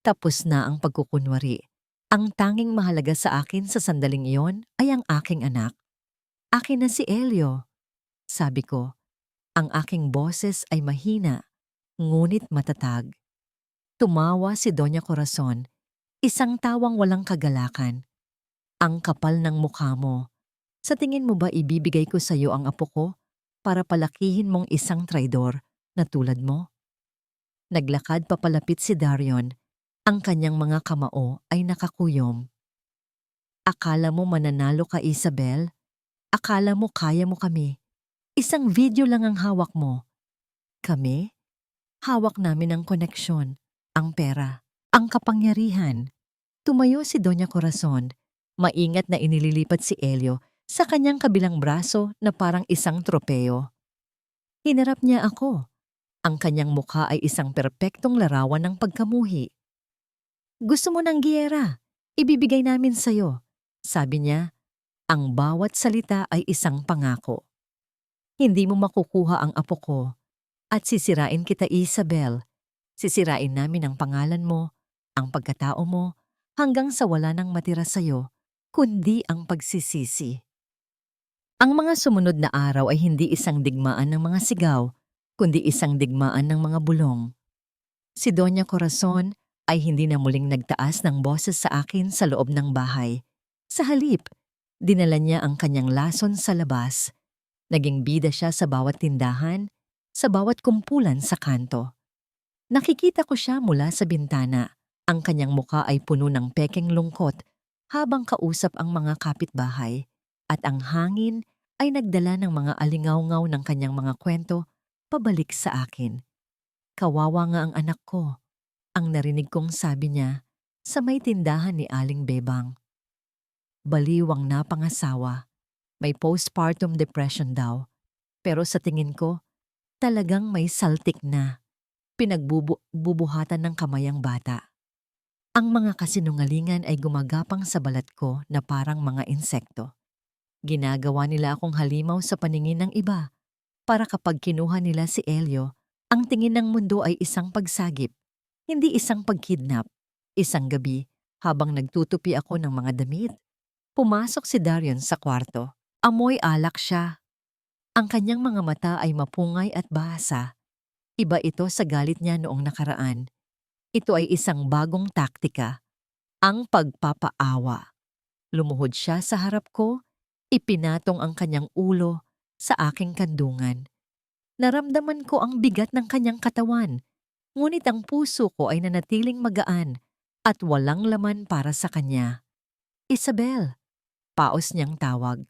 Tapos na ang pagkukunwari. Ang tanging mahalaga sa akin sa sandaling iyon ay ang aking anak. "Akin na si Elio," sabi ko. Ang aking boses ay mahina, ngunit matatag. Tumawa si Doña Corazon, isang tawang walang kagalakan. "Ang kapal ng mukha mo. Sa tingin mo ba ibibigay ko sa iyo ang apo ko para palakihin mong isang traidor na tulad mo?" Naglakad papalapit si Darion. Ang kanyang mga kamao ay nakakuyom. "Akala mo mananalo ka, Isabel? Akala mo kaya mo kami? Isang video lang ang hawak mo. Kami? Hawak namin ang koneksyon, ang pera, ang kapangyarihan." Tumayo si Doña Corazon. Maingat na inililipat si Elio sa kanyang kabilang braso na parang isang tropeo. Hinarap niya ako. Ang kanyang mukha ay isang perpektong larawan ng pagkamuhi. "Gusto mo ng giyera? Ibibigay namin sa'yo," sabi niya. Ang bawat salita ay isang pangako. "Hindi mo makukuha ang apo ko. At sisirain kita, Isabel. Sisirain namin ang pangalan mo, ang pagkatao mo, hanggang sa wala nang matira sa'yo, kundi ang pagsisisi." Ang mga sumunod na araw ay hindi isang digmaan ng mga sigaw, kundi isang digmaan ng mga bulong. Si Doña Corazon ay hindi na muling nagtaas ng boses sa akin sa loob ng bahay. Sa halip, dinala niya ang kanyang lason sa labas. Naging bida siya sa bawat tindahan, sa bawat kumpulan sa kanto. Nakikita ko siya mula sa bintana. Ang kanyang muka ay puno ng pekeng lungkot habang kausap ang mga kapitbahay at ang hangin ay nagdala ng mga alingawngaw ng kanyang mga kwento pabalik sa akin. Kawawa nga ang anak ko, ang narinig kong sabi niya sa may tindahan ni Aling Bebang. Baliw ang napangasawa, may postpartum depression daw, pero sa tingin ko talagang may saltik na. Pinagbubuhatan ng kamay ang bata. Ang mga kasinungalingan ay gumagapang sa balat ko na parang mga insekto. Ginagawa nila akong halimaw sa paningin ng iba para kapag kinuha nila si Elio, ang tingin ng mundo ay isang pagsagip, hindi isang pagkidnap. Isang gabi, habang nagtutupi ako ng mga damit, pumasok si Darion sa kwarto. Amoy alak siya. Ang kanyang mga mata ay mapungay at bahasa. Iba ito sa galit niya noong nakaraan. Ito ay isang bagong taktika, ang pagpapaawa. Lumuhod siya sa harap ko, ipinatong ang kanyang ulo sa aking kandungan. Naramdaman ko ang bigat ng kanyang katawan, ngunit ang puso ko ay nanatiling magaan at walang laman para sa kanya. Isabel, paos niyang tawag.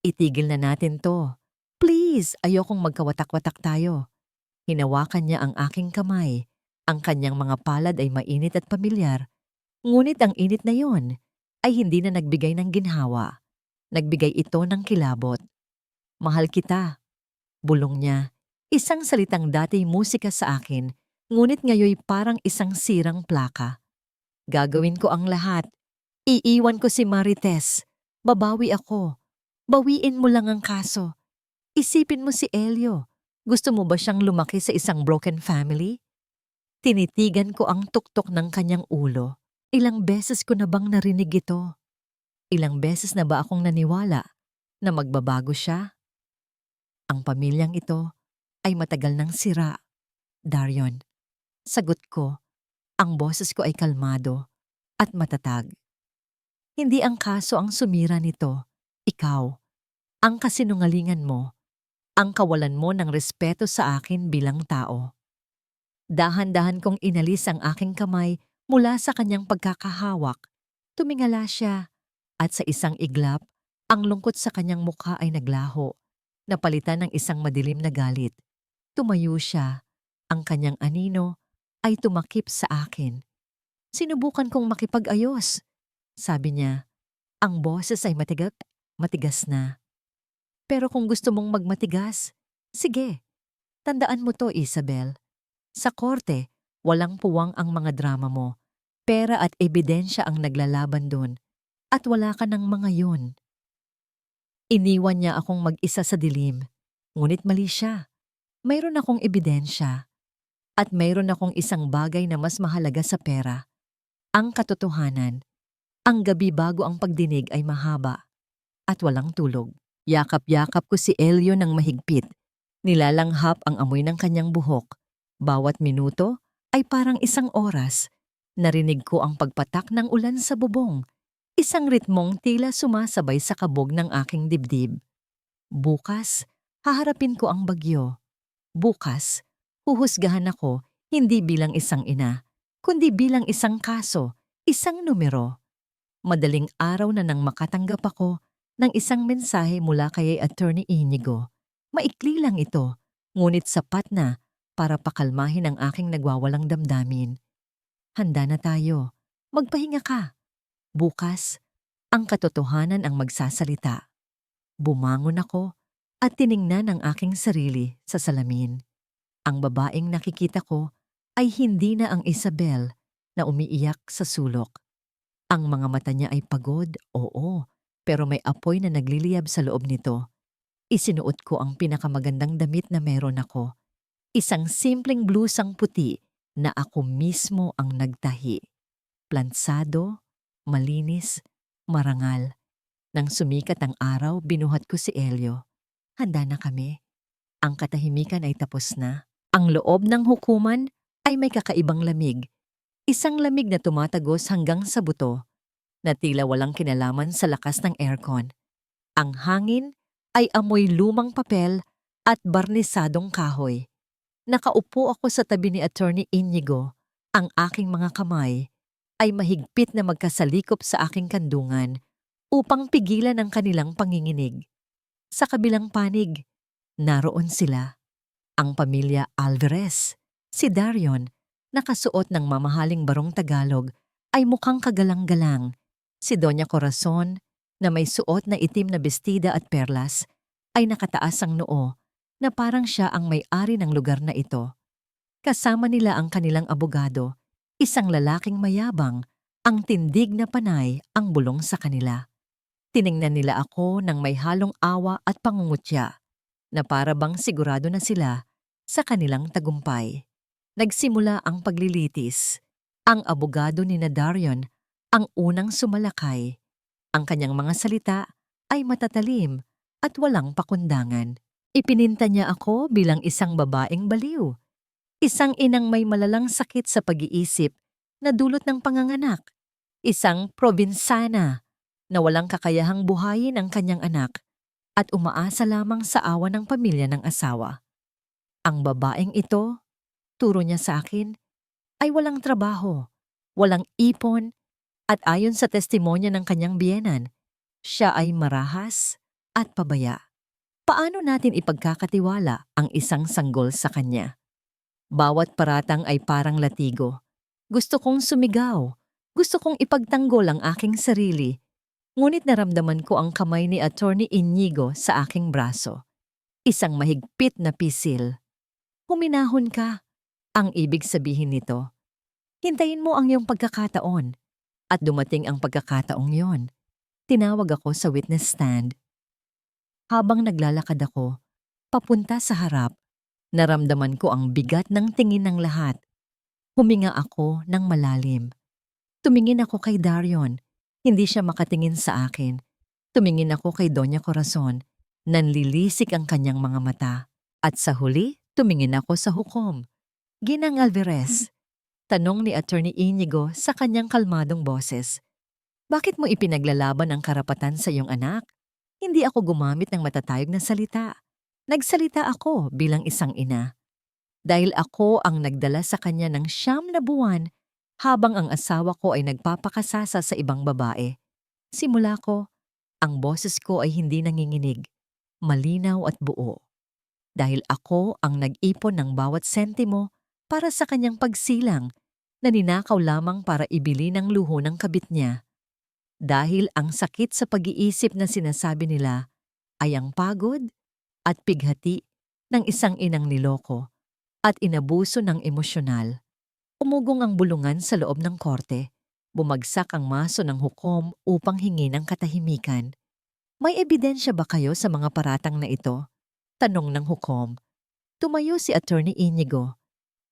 Itigil na natin to. Please, ayokong magkawatak-watak tayo. Hinawakan niya ang aking kamay. Ang kanyang mga palad ay mainit at pamilyar. Ngunit ang init na yon ay hindi na nagbigay ng ginhawa. Nagbigay ito ng kilabot. Mahal kita. Bulong niya. Isang salitang dati musika sa akin, ngunit ngayoy parang isang sirang plaka. Gagawin ko ang lahat. Iiwan ko si Marites. Babawi ako. Bawiin mo lang ang kaso. Isipin mo si Elio. Gusto mo ba siyang lumaki sa isang broken family? Tinitigan ko ang tuktok ng kanyang ulo. Ilang beses ko na bang narinig ito? Ilang beses na ba akong naniwala na magbabago siya? Ang pamilyang ito ay matagal nang sira. Darion, sagot ko, ang boses ko ay kalmado at matatag. Hindi ang kaso ang sumira nito. Ikaw, ang kasinungalingan mo, ang kawalan mo ng respeto sa akin bilang tao. Dahan-dahan kong inalis ang aking kamay mula sa kanyang pagkakahawak. Tumingala siya at sa isang iglap, ang lungkot sa kanyang mukha ay naglaho, napalitan ng isang madilim na galit. Tumayo siya, ang kanyang anino ay tumakip sa akin. Sinubukan kong makipag-ayos. Sabi niya, ang boses ay matigas na. Pero kung gusto mong magmatigas, sige, tandaan mo to, Isabel. Sa korte, walang puwang ang mga drama mo. Pera at ebidensya ang naglalaban doon. At wala ka ng mga yun. Iniwan niya akong mag-isa sa dilim. Ngunit mali siya. Mayroon akong ebidensya. At mayroon akong isang bagay na mas mahalaga sa pera. Ang katotohanan. Ang gabi bago ang pagdinig ay mahaba. At walang tulog. Yakap-yakap ko si Elio ng mahigpit. Nilalanghap ang amoy ng kanyang buhok. Bawat minuto ay parang isang oras. Narinig ko ang pagpatak ng ulan sa bubong. Isang ritmong tila sumasabay sa kabog ng aking dibdib. Bukas, haharapin ko ang bagyo. Bukas, huhusgahan ako hindi bilang isang ina, kundi bilang isang kaso, isang numero. Madaling araw na nang makatanggap ako ng isang mensahe mula kay Attorney Inigo. Maikli lang ito, ngunit sapat na para pakalmahin ang aking nagwawalang damdamin. Handa na tayo. Magpahinga ka. Bukas, ang katotohanan ang magsasalita. Bumangon ako at tiningnan ang aking sarili sa salamin. Ang babaeng nakikita ko ay hindi na ang Isabel na umiiyak sa sulok. Ang mga mata niya ay pagod, oo, pero may apoy na nagliliyab sa loob nito. Isinuot ko ang pinakamagandang damit na meron ako. Isang simpleng blusang puti na ako mismo ang nagtahi. Plansado, malinis, marangal. Nang sumikat ang araw, binuhat ko si Elio. Handa na kami. Ang katahimikan ay tapos na. Ang loob ng hukuman ay may kakaibang lamig. Isang lamig na tumatagos hanggang sa buto, na tila walang kinalaman sa lakas ng aircon. Ang hangin ay amoy lumang papel at barnisadong kahoy. Nakaupo ako sa tabi ni Attorney Inigo, ang aking mga kamay ay mahigpit na magkasalikop sa aking kandungan upang pigilan ang kanilang panginginig. Sa kabilang panig, naroon sila, ang pamilya Alvarez. Si Darion, nakasuot ng mamahaling barong Tagalog, ay mukhang kagalang-galang. Si Doña Corazon, na may suot na itim na bestida at perlas, ay nakataas ang noo na parang siya ang may-ari ng lugar na ito. Kasama nila ang kanilang abogado, isang lalaking mayabang, ang tindig na panay ang bulong sa kanila. Tiningnan nila ako ng may halong awa at pangungutya, na para bang sigurado na sila sa kanilang tagumpay. Nagsimula ang paglilitis. Ang abogado ni Darion ang unang sumalakay. Ang kanyang mga salita ay matatalim at walang pakundangan. Ipininta niya ako bilang isang babaeng baliw. Isang inang may malalang sakit sa pag-iisip na dulot ng panganganak. Isang probinsyana na walang kakayahang buhayin ang kanyang anak at umaasa lamang sa awa ng pamilya ng asawa. Ang babaeng ito, turo niya sa akin, ay walang trabaho, walang ipon, at ayon sa testimonya ng kanyang biyenan, siya ay marahas at pabaya. Paano natin ipagkakatiwala ang isang sanggol sa kanya? Bawat paratang ay parang latigo. Gusto kong sumigaw, gusto kong ipagtanggol ang aking sarili, ngunit naramdaman ko ang kamay ni Attorney Inigo sa aking braso. Isang mahigpit na pisil. Huminahon ka. Ang ibig sabihin nito, hintayin mo ang iyong pagkakataon. At dumating ang pagkakataong yon. Tinawag ako sa witness stand. Habang naglalakad ako, papunta sa harap, naramdaman ko ang bigat ng tingin ng lahat. Huminga ako ng malalim. Tumingin ako kay Darion. Hindi siya makatingin sa akin. Tumingin ako kay Doña Corazon. Nanlilisik ang kanyang mga mata. At sa huli, tumingin ako sa hukom. Ginang Alvarez, tanong ni Attorney Inigo sa kanyang kalmadong boses. Bakit mo ipinaglalaban ang karapatan sa iyong anak? Hindi ako gumamit ng matatayog na salita. Nagsalita ako bilang isang ina. Dahil ako ang nagdala sa kanya ng 9 na buwan habang ang asawa ko ay nagpapakasasa sa ibang babae. Simula ko, ang boses ko ay hindi nanginginig, malinaw at buo. Dahil ako ang nag-ipon ng bawat sentimo para sa kanyang pagsilang na ninakaw lamang para ibili ng luho ng kabit niya. Dahil ang sakit sa pag-iisip na sinasabi nila ay ang pagod at pighati ng isang inang niloko at inabuso ng emosyonal. Umugong ang bulungan sa loob ng korte. Bumagsak ang maso ng hukom upang hingi ng katahimikan. May ebidensya ba kayo sa mga paratang na ito? Tanong ng hukom. Tumayo si Attorney Inigo.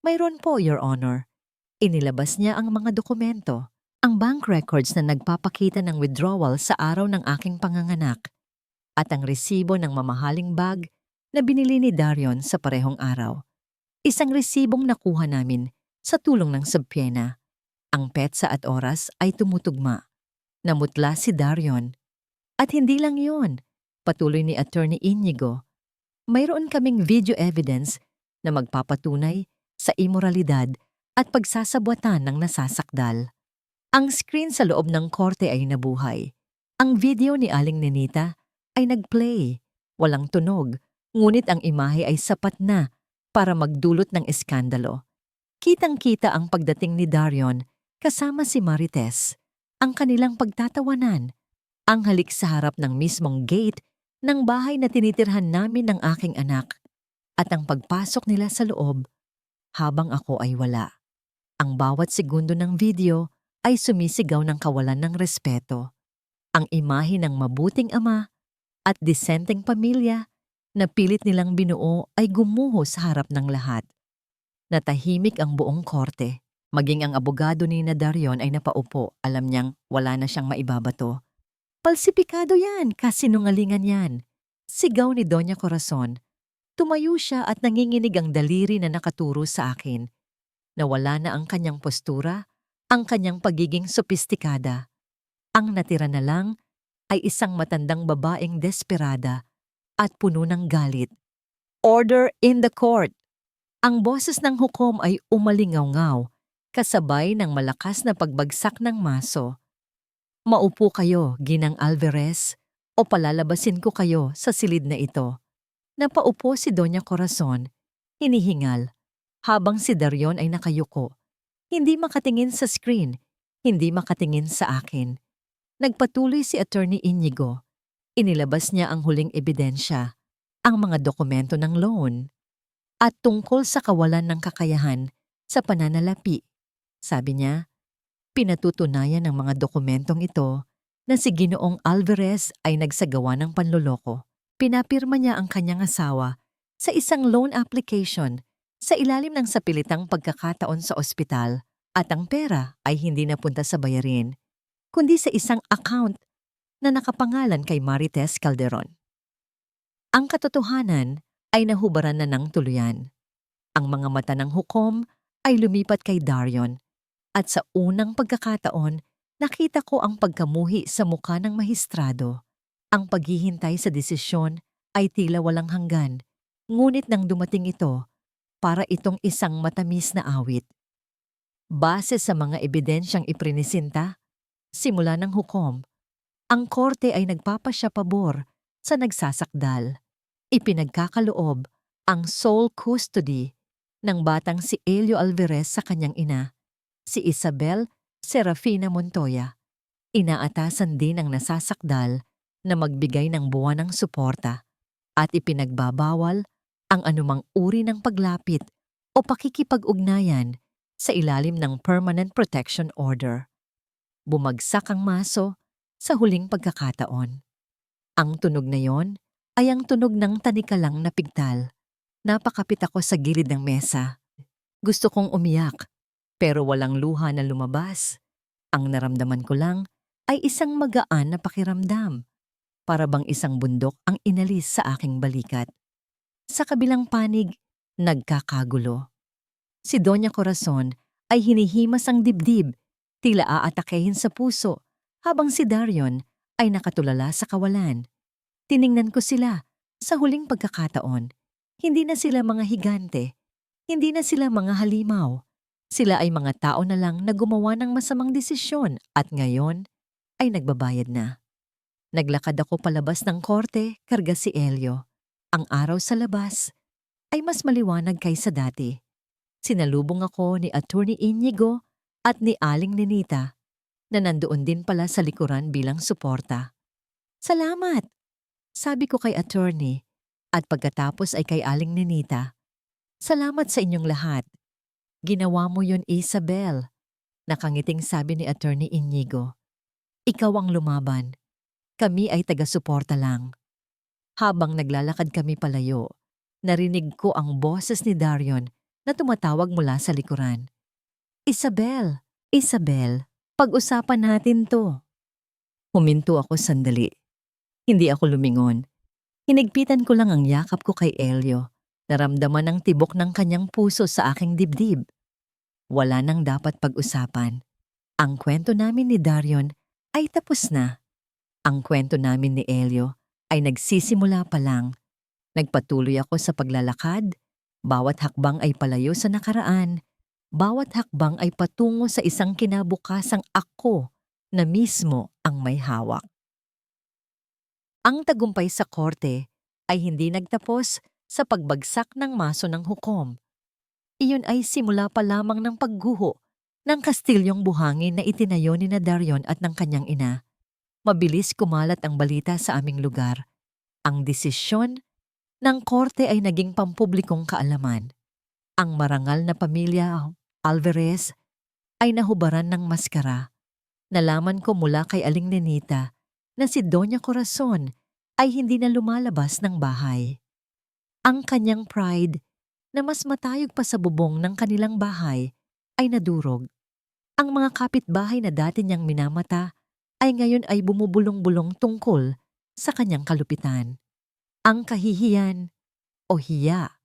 Mayroon po, Your Honor. Inilabas niya ang mga dokumento, ang bank records na nagpapakita ng withdrawal sa araw ng aking panganganak, at ang resibo ng mamahaling bag na binili ni Darion sa parehong araw. Isang resibong nakuha namin sa tulong ng subpiena. Ang petsa at oras ay tumutugma. Namutla si Darion. At hindi lang yun, patuloy ni Attorney Inigo. Mayroon kaming video evidence na magpapatunay sa imoralidad at pagsasabwatan ng nasasakdal. Ang screen sa loob ng korte ay nabuhay. Ang video ni Aling Nenita ay nag-play. Walang tunog, ngunit ang imahe ay sapat na para magdulot ng eskandalo. Kitang-kita ang pagdating ni Darion kasama si Marites, ang kanilang pagtatawanan, ang halik sa harap ng mismong gate ng bahay na tinitirhan namin ng aking anak, at ang pagpasok nila sa loob habang ako ay wala. Ang bawat segundo ng video ay sumisigaw ng kawalan ng respeto. Ang imahe ng mabuting ama at disenteng pamilya na pilit nilang binuo ay gumuho sa harap ng lahat. Natahimik ang buong korte. Maging ang abogado ni Darion ay napaupo. Alam niyang wala na siyang maibabato. Palsipikado yan, kasinungalingan yan. Sigaw ni Doña Corazon. Tumayo siya at nanginginig ang daliri na nakaturo sa akin. Nawala na ang kanyang postura, ang kanyang pagiging sopistikada. Ang natira na lang ay isang matandang babaeng desperada at puno ng galit. Order in the court! Ang boses ng hukom ay umalingaw-ngaw, kasabay ng malakas na pagbagsak ng maso. Maupo kayo, Ginang Alvarez, o palalabasin ko kayo sa silid na ito. Napaupo si Doña Corazon, hinihingal, habang si Darion ay nakayuko. Hindi makatingin sa screen, hindi makatingin sa akin. Nagpatuloy si Attorney Inigo. Inilabas niya ang huling ebidensya, ang mga dokumento ng loan, at tungkol sa kawalan ng kakayahan sa pananalapi. Sabi niya, pinatutunayan ng mga dokumentong ito na si Ginoong Alvarez ay nagsagawa ng panloloko. Pinapirma niya ang kanyang asawa sa isang loan application sa ilalim ng sapilitang pagkakataon sa ospital at ang pera ay hindi napunta sa bayarin, kundi sa isang account na nakapangalan kay Marites Calderon. Ang katotohanan ay nahubaran na ng tuluyan. Ang mga mata ng hukom ay lumipat kay Darion at sa unang pagkakataon, nakita ko ang pagkamuhi sa mukha ng mahistrado. Ang paghihintay sa desisyon ay tila walang hanggan, ngunit nang dumating ito, para itong isang matamis na awit. Base sa mga ebidensyang iprinisinta, simula ng hukom, ang korte ay nagpapasya pabor sa nagsasakdal. Ipinagkakaloob ang sole custody ng batang si Elio Alvarez sa kanyang ina, si Isabel Serafina Montoya. Inaatasan din ng nasasakdal na magbigay ng buwanang suporta at ipinagbabawal ang anumang uri ng paglapit o pakikipag-ugnayan sa ilalim ng Permanent Protection Order. Bumagsak ang maso sa huling pagkakataon. Ang tunog na yon ay ang tunog ng tanikalang na pigtal. Napakapit ako sa gilid ng mesa. Gusto kong umiyak, pero walang luha na lumabas. Ang naramdaman ko lang ay isang magaan na pakiramdam. Para bang isang bundok ang inalis sa aking balikat. Sa kabilang panig, nagkakagulo. Si Doña Corazon ay hinihimas ang dibdib, tila aatakehin sa puso, habang si Darion ay nakatulala sa kawalan. Tiningnan ko sila sa huling pagkakataon. Hindi na sila mga higante, hindi na sila mga halimaw. Sila ay mga tao na lang na gumawa ng masamang desisyon at ngayon ay nagbabayad na. Naglakad ako palabas ng korte, karga si Elio. Ang araw sa labas ay mas maliwanag kaysa dati. Sinalubong ako ni Attorney Inigo at ni Aling Nenita na nandoon din pala sa likuran bilang suporta. Salamat! Sabi ko kay Attorney at pagkatapos ay kay Aling Nenita. Salamat sa inyong lahat. Ginawa mo yun, Isabel. Nakangiting sabi ni Attorney Inigo. Ikaw ang lumaban. Kami ay taga-suporta lang. Habang naglalakad kami palayo, narinig ko ang boses ni Darion na tumatawag mula sa likuran. Isabel! Isabel! Pag-usapan natin to. Huminto ako sandali. Hindi ako lumingon. Hinigpitan ko lang ang yakap ko kay Elio. Naramdaman ang tibok ng kanyang puso sa aking dibdib. Wala nang dapat pag-usapan. Ang kwento namin ni Darion ay tapos na. Ang kwento namin ni Elio ay nagsisimula pa lang. Nagpatuloy ako sa paglalakad. Bawat hakbang ay palayo sa nakaraan. Bawat hakbang ay patungo sa isang kinabukasang ako na mismo ang may hawak. Ang tagumpay sa korte ay hindi nagtapos sa pagbagsak ng maso ng hukom. Iyon ay simula pa lamang ng pagguho ng kastilyong buhangin na itinayo ni Darion at ng kanyang ina. Mabilis kumalat ang balita sa aming lugar. Ang desisyon ng korte ay naging pampublikong kaalaman. Ang marangal na pamilya Alvarez ay nahubaran ng maskara. Nalaman ko mula kay Aling Nenita na si Doña Corazon ay hindi na lumalabas ng bahay. Ang kanyang pride na mas matayog pa sa bubong ng kanilang bahay ay nadurog. Ang mga kapitbahay na dati niyang minamata ay ngayon ay bumubulong-bulong tungkol sa kanyang kalupitan. Ang kahihiyan o hiya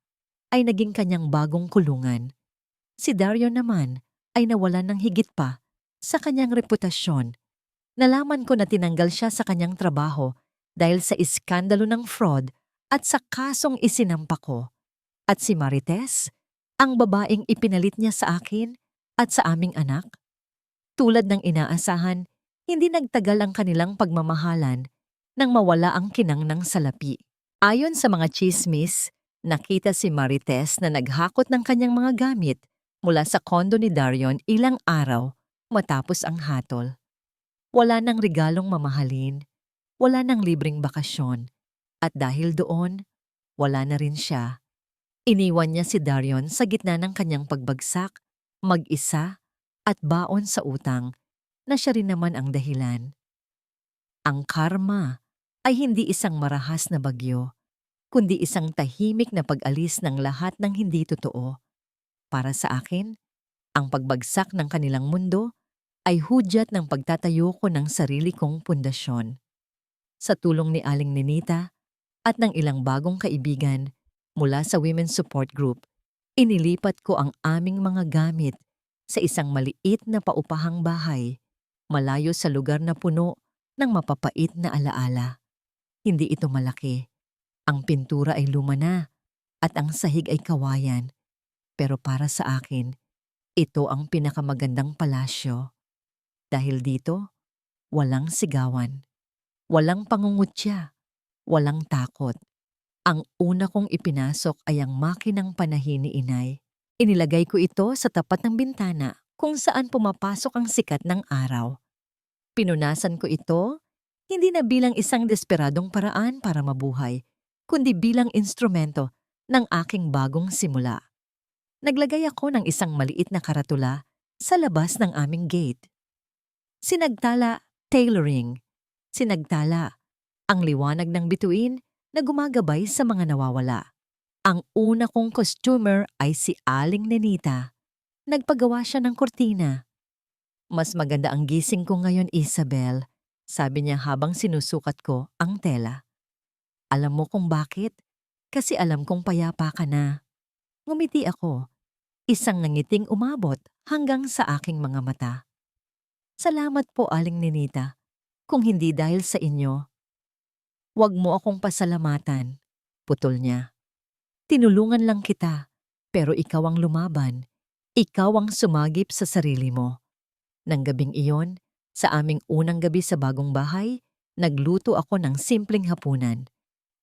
ay naging kanyang bagong kulungan. Si Darion naman ay nawalan ng higit pa sa kanyang reputasyon. Nalaman ko na tinanggal siya sa kanyang trabaho dahil sa iskandalo ng fraud at sa kasong isinampa ko. At si Marites, ang babaeng ipinalit niya sa akin, At sa aming anak, tulad ng inaasahan, hindi nagtagal ang kanilang pagmamahalan nang mawala ang kinang ng salapi. Ayon sa mga tsismis, nakita si Marites na naghakot ng kanyang mga gamit mula sa kondo ni Darion ilang araw matapos ang hatol. Wala nang regalong mamahalin, wala nang libreng bakasyon, at dahil doon, wala na rin siya. Iniwan niya si Darion sa gitna ng kanyang pagbagsak, mag-isa, at baon sa utang na siya rin naman ang dahilan. Ang karma ay hindi isang marahas na bagyo, kundi isang tahimik na pag-alis ng lahat ng hindi totoo. Para sa akin, ang pagbagsak ng kanilang mundo ay hudyat ng pagtatayo ko ng sarili kong pundasyon. Sa tulong ni Aling Nenita at ng ilang bagong kaibigan mula sa Women's Support Group, inilipat ko ang aming mga gamit sa isang maliit na paupahang bahay, malayo sa lugar na puno ng mapapait na alaala. Hindi ito malaki. Ang pintura ay luma na at ang sahig ay kawayan. Pero para sa akin, ito ang pinakamagandang palasyo. Dahil dito, walang sigawan, walang pangungutya, walang takot. Ang una kong ipinasok ay ang makinang panahi ni Inay. Inilagay ko ito sa tapat ng bintana kung saan pumapasok ang sikat ng araw. Pinunasan ko ito, hindi na bilang isang desperadong paraan para mabuhay, kundi bilang instrumento ng aking bagong simula. Naglagay ako ng isang maliit na karatula sa labas ng aming gate. Sinagtala, tailoring. Sinagtala, ang liwanag ng bituin na gumagabay sa mga nawawala. Ang una kong costumer ay si Aling Nenita. Nagpagawa siya ng kurtina. Mas maganda ang gising ko ngayon, Isabel, sabi niya habang sinusukat ko ang tela. Alam mo kung bakit? Kasi alam kong payapa ka na. Ngumiti ako, isang nangiting umabot hanggang sa aking mga mata. Salamat po, Aling Nenita. Kung hindi dahil sa inyo, wag mo akong pasalamatan, putol niya. Tinulungan lang kita, pero ikaw ang lumaban. Ikaw ang sumagip sa sarili mo. Nang gabing iyon, sa aming unang gabi sa bagong bahay, nagluto ako ng simpleng hapunan.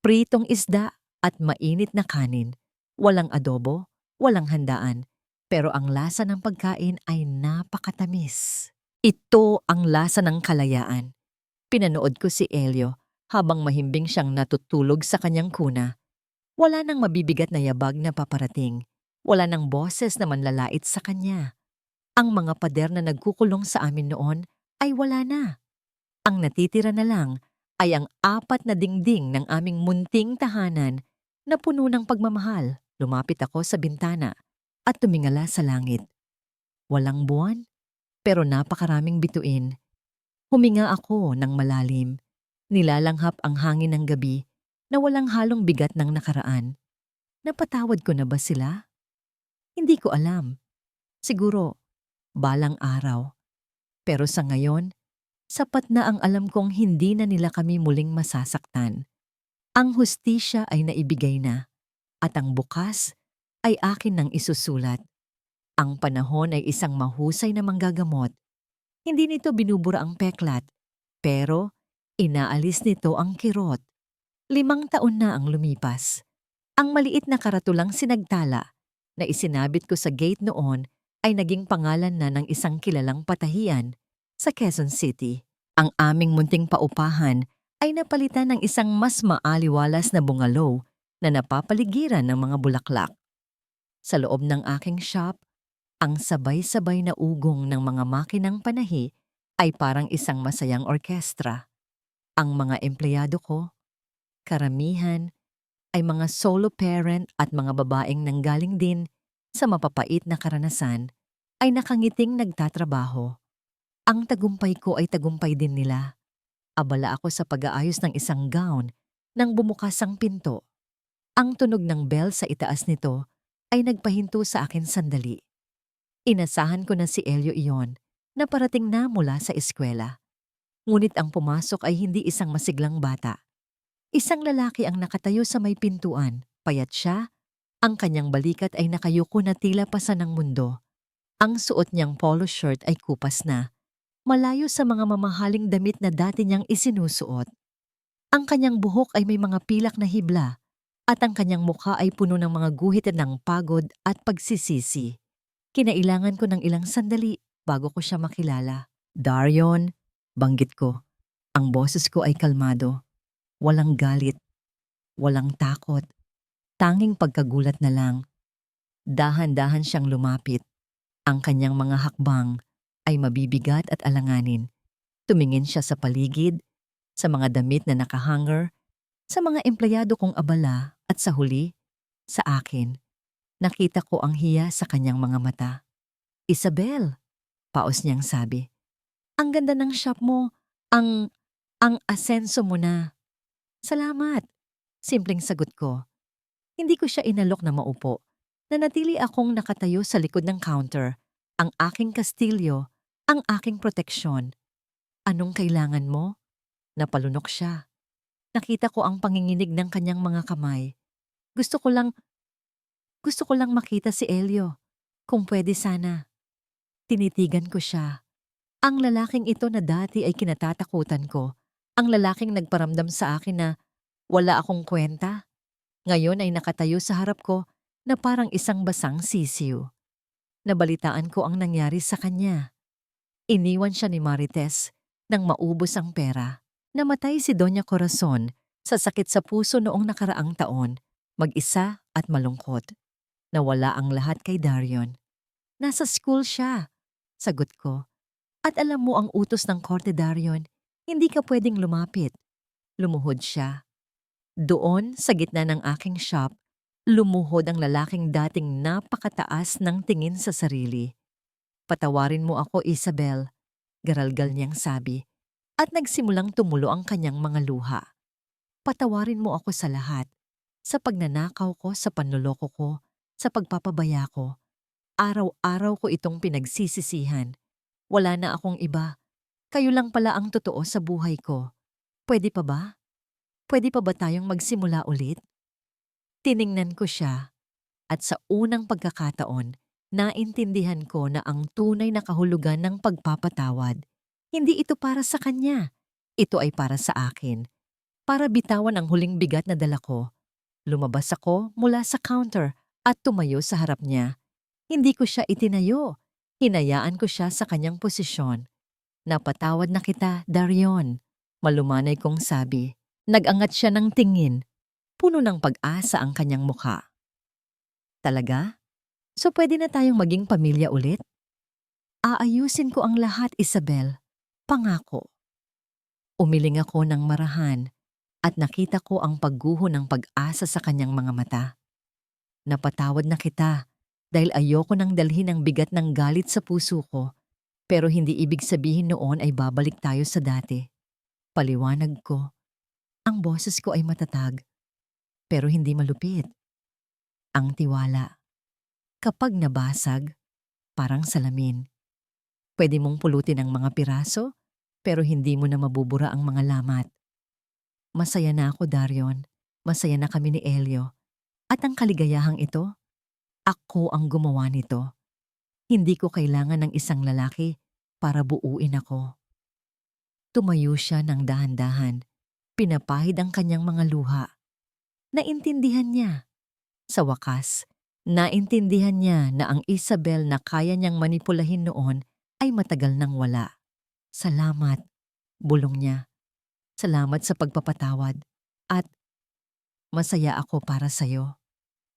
Pritong isda at mainit na kanin. Walang adobo, walang handaan, pero ang lasa ng pagkain ay napakatamis. Ito ang lasa ng kalayaan. Pinanood ko si Elio habang mahimbing siyang natutulog sa kanyang kuna. Wala nang mabibigat na yabag na paparating. Wala nang boses na manlalait sa kanya. Ang mga pader na nagkukulong sa amin noon ay wala na. Ang natitira na lang ay ang 4 na dingding ng aming munting tahanan na puno ng pagmamahal. Lumapit ako sa bintana at tumingala sa langit. Walang buwan, pero napakaraming bituin. Huminga ako ng malalim. Nilalanghap ang hangin ng gabi na walang halong bigat ng nakaraan. Napatawad ko na ba sila? Hindi ko alam. Siguro, balang araw. Pero sa ngayon, sapat na ang alam kong hindi na nila kami muling masasaktan. Ang hustisya ay naibigay na, at ang bukas ay akin nang isusulat. Ang panahon ay isang mahusay na manggagamot. Hindi nito binubura ang peklat, pero inaalis nito ang kirot. 5 taon na ang lumipas. Ang maliit na karatulang sinagtala na isinabit ko sa gate noon ay naging pangalan na ng isang kilalang patahian sa Quezon City. Ang aming munting paupahan ay napalitan ng isang mas maaliwalas na bungalow na napapaligiran ng mga bulaklak. Sa loob ng aking shop, ang sabay-sabay na ugong ng mga makinang panahi ay parang isang masayang orkestra. Ang mga empleyado ko, karamihan, ay mga solo parent at mga babaeng nanggaling din sa mapapait na karanasan ay nakangiting nagtatrabaho. Ang tagumpay ko ay tagumpay din nila. Abala ako sa pag-aayos ng isang gown nang bumukas ang pinto. Ang tunog ng bell sa itaas nito ay nagpahinto sa akin sandali. Inasahan ko na si Elio iyon na parating na mula sa eskwela. Ngunit ang pumasok ay hindi isang masiglang bata. Isang lalaki ang nakatayo sa may pintuan, payat siya, ang kanyang balikat ay nakayuko na tila pasa ng mundo. Ang suot niyang polo shirt ay kupas na, malayo sa mga mamahaling damit na dati niyang isinusuot. Ang kanyang buhok ay may mga pilak na hibla at ang kanyang mukha ay puno ng mga guhit ng pagod at pagsisisi. Kinailangan ko ng ilang sandali bago ko siya makilala. Darion, banggit ko. Ang boses ko ay kalmado. Walang galit, walang takot. Tanging pagkagulat na lang. Dahan-dahan siyang lumapit. Ang kanyang mga hakbang ay mabibigat at alanganin. Tumingin siya sa paligid, sa mga damit na nakahanger, sa mga empleyado kong abala at sa huli, sa akin. Nakita ko ang hiya sa kanyang mga mata. Isabel, paos niyang sabi. Ang ganda ng shop mo. Ang asenso mo na. Salamat. Simpleng sagot ko. Hindi ko siya inalok na maupo. Nanatili akong nakatayo sa likod ng counter. Ang aking kastilyo, ang aking proteksyon. Anong kailangan mo? Napalunok siya. Nakita ko ang panginginig ng kanyang mga kamay. Gusto ko lang makita si Elio. Kung pwede sana. Tinitigan ko siya. Ang lalaking ito na dati ay kinatatakutan ko. Ang lalaking nagparamdam sa akin na wala akong kwenta. Ngayon ay nakatayo sa harap ko na parang isang basang sisiw. Nabalitaan ko ang nangyari sa kanya. Iniwan siya ni Marites nang maubos ang pera. Namatay si Doña Corazon sa sakit sa puso noong nakaraang taon, mag-isa at malungkot. Nawala ang lahat kay Darion. Nasa school siya, sagot ko. At alam mo ang utos ng korte, Darion, hindi ka pwedeng lumapit. Lumuhod siya. Doon, sa gitna ng aking shop, lumuhod ang lalaking dating napakataas ng tingin sa sarili. Patawarin mo ako, Isabel, garalgal niyang sabi, at nagsimulang tumulo ang kanyang mga luha. Patawarin mo ako sa lahat, sa pagnanakaw ko, sa panloloko ko, sa pagpapabaya ko. Araw-araw ko itong pinagsisisihan. Wala na akong iba. Kayo lang pala ang totoo sa buhay ko. Pwede pa ba? Pwede pa ba tayong magsimula ulit? Tiningnan ko siya at sa unang pagkakataon, naintindihan ko na ang tunay na kahulugan ng pagpapatawad. Hindi ito para sa kanya. Ito ay para sa akin. Para bitawan ang huling bigat na dala ko. Lumabas ako mula sa counter at tumayo sa harap niya. Hindi ko siya itinayo. Hinayaan ko siya sa kanyang posisyon. Napatawad na kita, Darion. Malumanay kong sabi. Nag-angat siya ng tingin. Puno ng pag-asa ang kanyang mukha. Talaga? So pwede na tayong maging pamilya ulit? Aayusin ko ang lahat, Isabel. Pangako. Umiling ako ng marahan at nakita ko ang pagguho ng pag-asa sa kanyang mga mata. Napatawad na kita dahil ayoko nang dalhin ang bigat ng galit sa puso ko, pero hindi ibig sabihin noon ay babalik tayo sa dati. Paliwanag ko. Ang boses ko ay matatag, pero hindi malupit. Ang tiwala. Kapag nabasag, parang salamin. Pwede mong pulutin ang mga piraso, pero hindi mo na mabubura ang mga lamat. Masaya na ako, Darion. Masaya na kami ni Elio. At ang kaligayahang ito, ako ang gumawa nito. Hindi ko kailangan ng isang lalaki para buuin ako. Tumayo siya ng dahan-dahan. Pinapahid ang kanyang mga luha. Naintindihan niya. Sa wakas, naintindihan niya na ang Isabel na kaya niyang manipulahin noon ay matagal nang wala. Salamat, bulong niya. Salamat sa pagpapatawad. At masaya ako para sa'yo.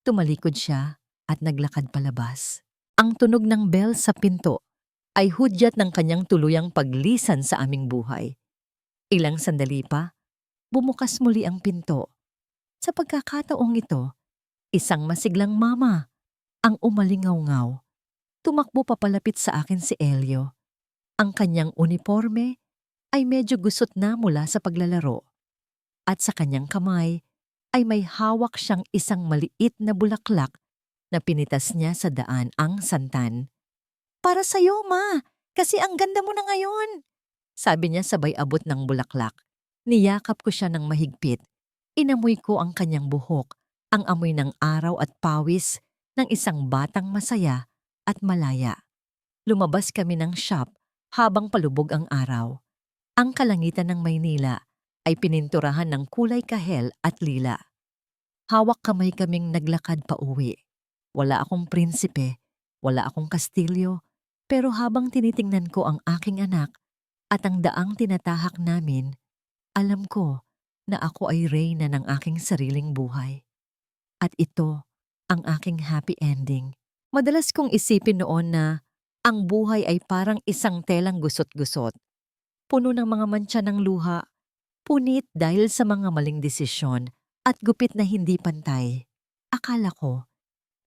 Tumalikod siya at naglakad palabas. Ang tunog ng bell sa pinto ay hudyat ng kanyang tuluyang paglisan sa aming buhay. Ilang sandali pa, bumukas muli ang pinto. Sa pagkakataong ito, isang masiglang mama ang umalingaw-ngaw. Tumakbo papalapit sa akin si Elio. Ang kanyang uniforme ay medyo gusot na mula sa paglalaro. At sa kanyang kamay ay may hawak siyang isang maliit na bulaklak na pinitas niya sa daan ang santan. Para sa'yo, Ma, kasi ang ganda mo na ngayon, sabi niya sabay abot ng bulaklak. Niyakap ko siya ng mahigpit. Inamoy ko ang kanyang buhok, ang amoy ng araw at pawis ng isang batang masaya at malaya. Lumabas kami ng shop habang palubog ang araw. Ang kalangitan ng Maynila ay pininturahan ng kulay kahel at lila. Hawak kamay kaming naglakad pa uwi. Wala akong prinsipe, wala akong kastilyo, pero habang tinitingnan ko ang aking anak at ang daang tinatahak namin, alam ko na ako ay reyna ng aking sariling buhay. At ito ang aking happy ending. Madalas kong isipin noon na ang buhay ay parang isang telang gusot-gusot, puno ng mga mantsa ng luha, punit dahil sa mga maling desisyon at gupit na hindi pantay. Akala ko,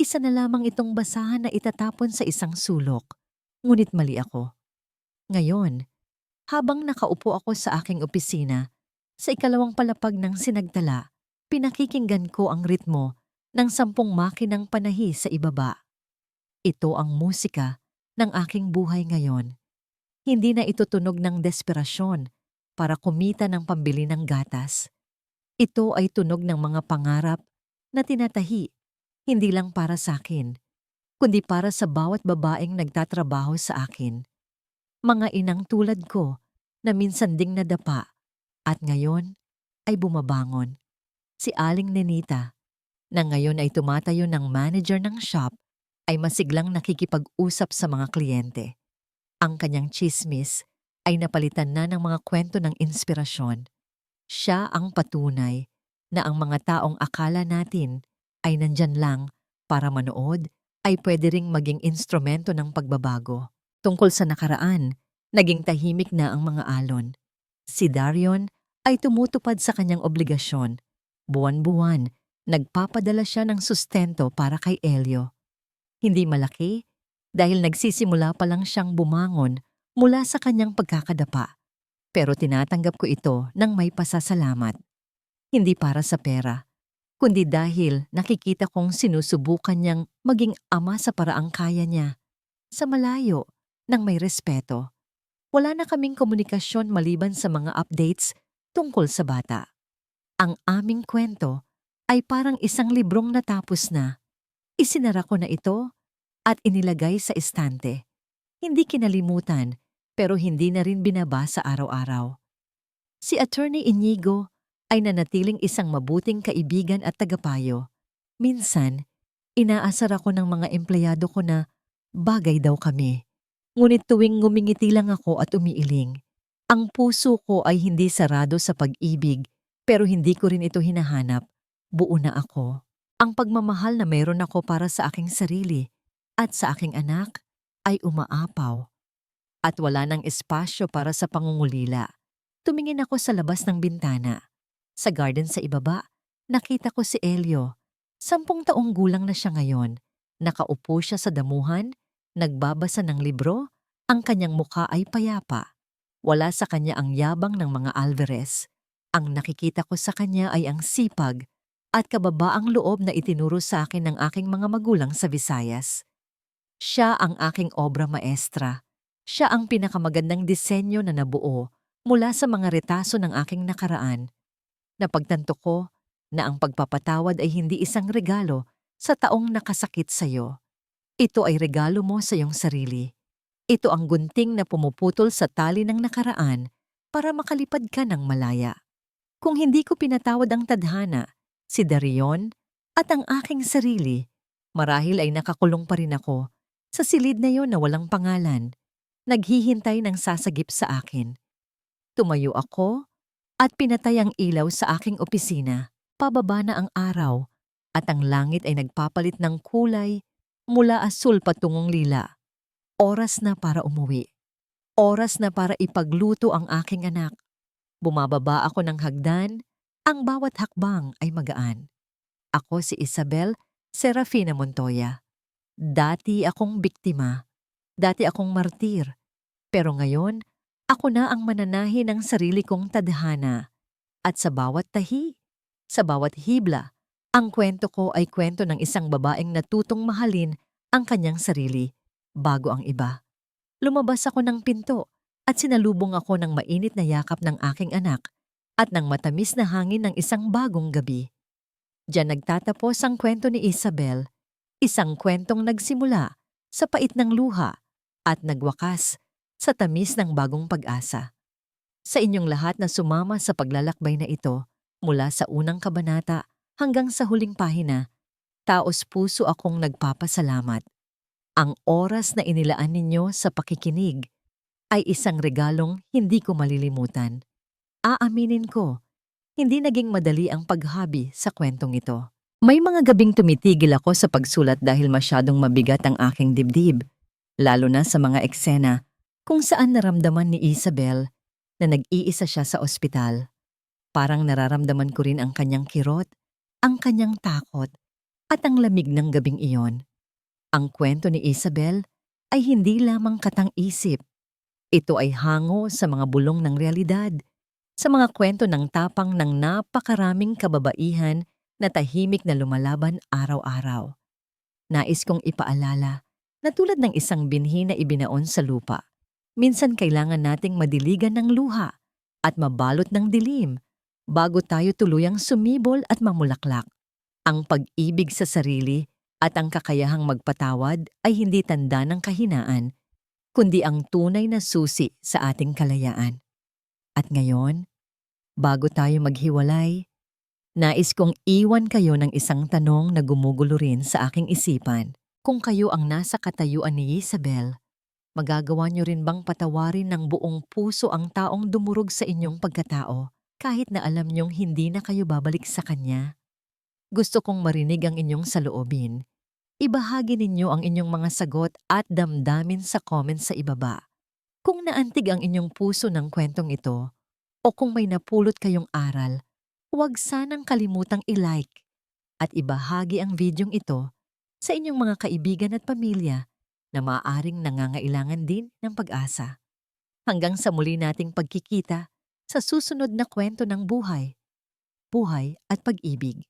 isa na lamang itong basahan na itatapon sa isang sulok. Ngunit mali ako. Ngayon, habang nakaupo ako sa aking opisina, sa ikalawang palapag ng sinagtala, pinakikinggan ko ang ritmo ng 10 makinang panahi sa ibaba. Ito ang musika ng aking buhay ngayon. Hindi na ito tunog ng desperasyon para kumita ng pambili ng gatas. Ito ay tunog ng mga pangarap na tinatahi, hindi lang para sa akin, kundi para sa bawat babaeng nagtatrabaho sa akin. Mga inang tulad ko na minsan ding nadapa at ngayon ay bumabangon. Si Aling Nenita, na ngayon ay tumatayo ng manager ng shop, ay masiglang nakikipag-usap sa mga kliyente. Ang kanyang tsismis ay napalitan na ng mga kwento ng inspirasyon. Siya ang patunay na ang mga taong akala natin ay nandyan lang para manood ay pwede ring maging instrumento ng pagbabago. Tungkol sa nakaraan, naging tahimik na ang mga alon. Si Darion ay tumutupad sa kanyang obligasyon. Buwan-buwan, nagpapadala siya ng sustento para kay Elio. Hindi malaki dahil nagsisimula pa lang siyang bumangon mula sa kanyang pagkakadapa. Pero tinatanggap ko ito ng may pasasalamat. Hindi para sa pera, kundi dahil nakikita kong sinusubukan niyang maging ama sa paraang kaya niya. Sa malayo, nang may respeto. Wala na kaming komunikasyon maliban sa mga updates tungkol sa bata. Ang aming kwento ay parang isang librong natapos na. Isinara ko na ito at inilagay sa estante. Hindi kinalimutan pero hindi na rin binabasa araw-araw. Si Attorney Inigo ay nanatiling isang mabuting kaibigan at tagapayo. Minsan, inaasar ako ng mga empleyado ko na bagay daw kami. Ngunit tuwing ngumingiti lang ako at umiiling, ang puso ko ay hindi sarado sa pag-ibig pero hindi ko rin ito hinahanap. Buo na ako. Ang pagmamahal na mayroon ako para sa aking sarili at sa aking anak ay umaapaw. At wala nang espasyo para sa pangungulila. Tumingin ako sa labas ng bintana. Sa garden sa ibaba, nakita ko si Elio. 10 taong gulang na siya ngayon. Nakaupo siya sa damuhan, nagbabasa ng libro, ang kanyang mukha ay payapa. Wala sa kanya ang yabang ng mga Alvarez. Ang nakikita ko sa kanya ay ang sipag at kababaang loob na itinuro sa akin ng aking mga magulang sa Visayas. Siya ang aking obra maestra. Siya ang pinakamagandang disenyo na nabuo mula sa mga retaso ng aking nakaraan. Napagtanto ko na ang pagpapatawad ay hindi isang regalo sa taong nakasakit sa iyo. Ito ay regalo mo sa iyong sarili. Ito ang gunting na pumuputol sa tali ng nakaraan para makalipad ka ng malaya. Kung hindi ko pinatawad ang tadhana, si Darion at ang aking sarili, marahil ay nakakulong pa rin ako sa silid na yon na walang pangalan, naghihintay ng sasagip sa akin. Tumayo ako at pinatay ang ilaw sa aking opisina. Pababa na ang araw at ang langit ay nagpapalit ng kulay mula asul patungong lila. Oras na para umuwi. Oras na para ipagluto ang aking anak. Bumababa ako ng hagdan, ang bawat hakbang ay magaan. Ako si Isabel Serafina Montoya. Dati akong biktima. Dati akong martir. Pero ngayon, ako na ang mananahi ng sarili kong tadhana. At sa bawat tahi, sa bawat hibla, ang kwento ko ay kwento ng isang babaeng natutong mahalin ang kanyang sarili bago ang iba. Lumabas ako ng pinto at sinalubong ako ng mainit na yakap ng aking anak at ng matamis na hangin ng isang bagong gabi. Diyan nagtatapos ang kwento ni Isabel, isang kwentong nagsimula sa pait ng luha at nagwakas sa tamis ng bagong pag-asa. Sa inyong lahat na sumama sa paglalakbay na ito, mula sa unang kabanata hanggang sa huling pahina, taos puso akong nagpapasalamat. Ang oras na inilaan ninyo sa pakikinig ay isang regalong hindi ko malilimutan. Aaminin ko, hindi naging madali ang paghabi sa kwentong ito. May mga gabing tumitigil ako sa pagsulat dahil masyadong mabigat ang aking dibdib, lalo na sa mga eksena kung saan naramdaman ni Isabel na nag-iisa siya sa ospital. Parang nararamdaman ko rin ang kanyang kirot, ang kanyang takot, at ang lamig ng gabing iyon. Ang kwento ni Isabel ay hindi lamang katang-isip. Ito ay hango sa mga bulong ng realidad, sa mga kwento ng tapang ng napakaraming kababaihan na tahimik na lumalaban araw-araw. Nais kong ipaalala na tulad ng isang binhi na ibinaon sa lupa, minsan kailangan nating madiligan ng luha at mabalot ng dilim bago tayo tuluyang sumibol at mamulaklak. Ang pag-ibig sa sarili at ang kakayahang magpatawad ay hindi tanda ng kahinaan, kundi ang tunay na susi sa ating kalayaan. At ngayon, bago tayo maghiwalay, nais kong iwan kayo ng isang tanong na gumugulo rin sa aking isipan. Kung kayo ang nasa katayuan ni Isabel, magagawa niyo rin bang patawarin ng buong puso ang taong dumurog sa inyong pagkatao kahit na alam niyong hindi na kayo babalik sa kanya? Gusto kong marinig ang inyong saloobin. Ibahagi ninyo ang inyong mga sagot at damdamin sa comments sa ibaba. Kung naantig ang inyong puso ng kwentong ito, o kung may napulot kayong aral, huwag sanang kalimutang i-like at ibahagi ang videong ito sa inyong mga kaibigan at pamilya na maaaring nangangailangan din ng pag-asa. Hanggang sa muli nating pagkikita sa susunod na kwento ng buhay, buhay at pag-ibig.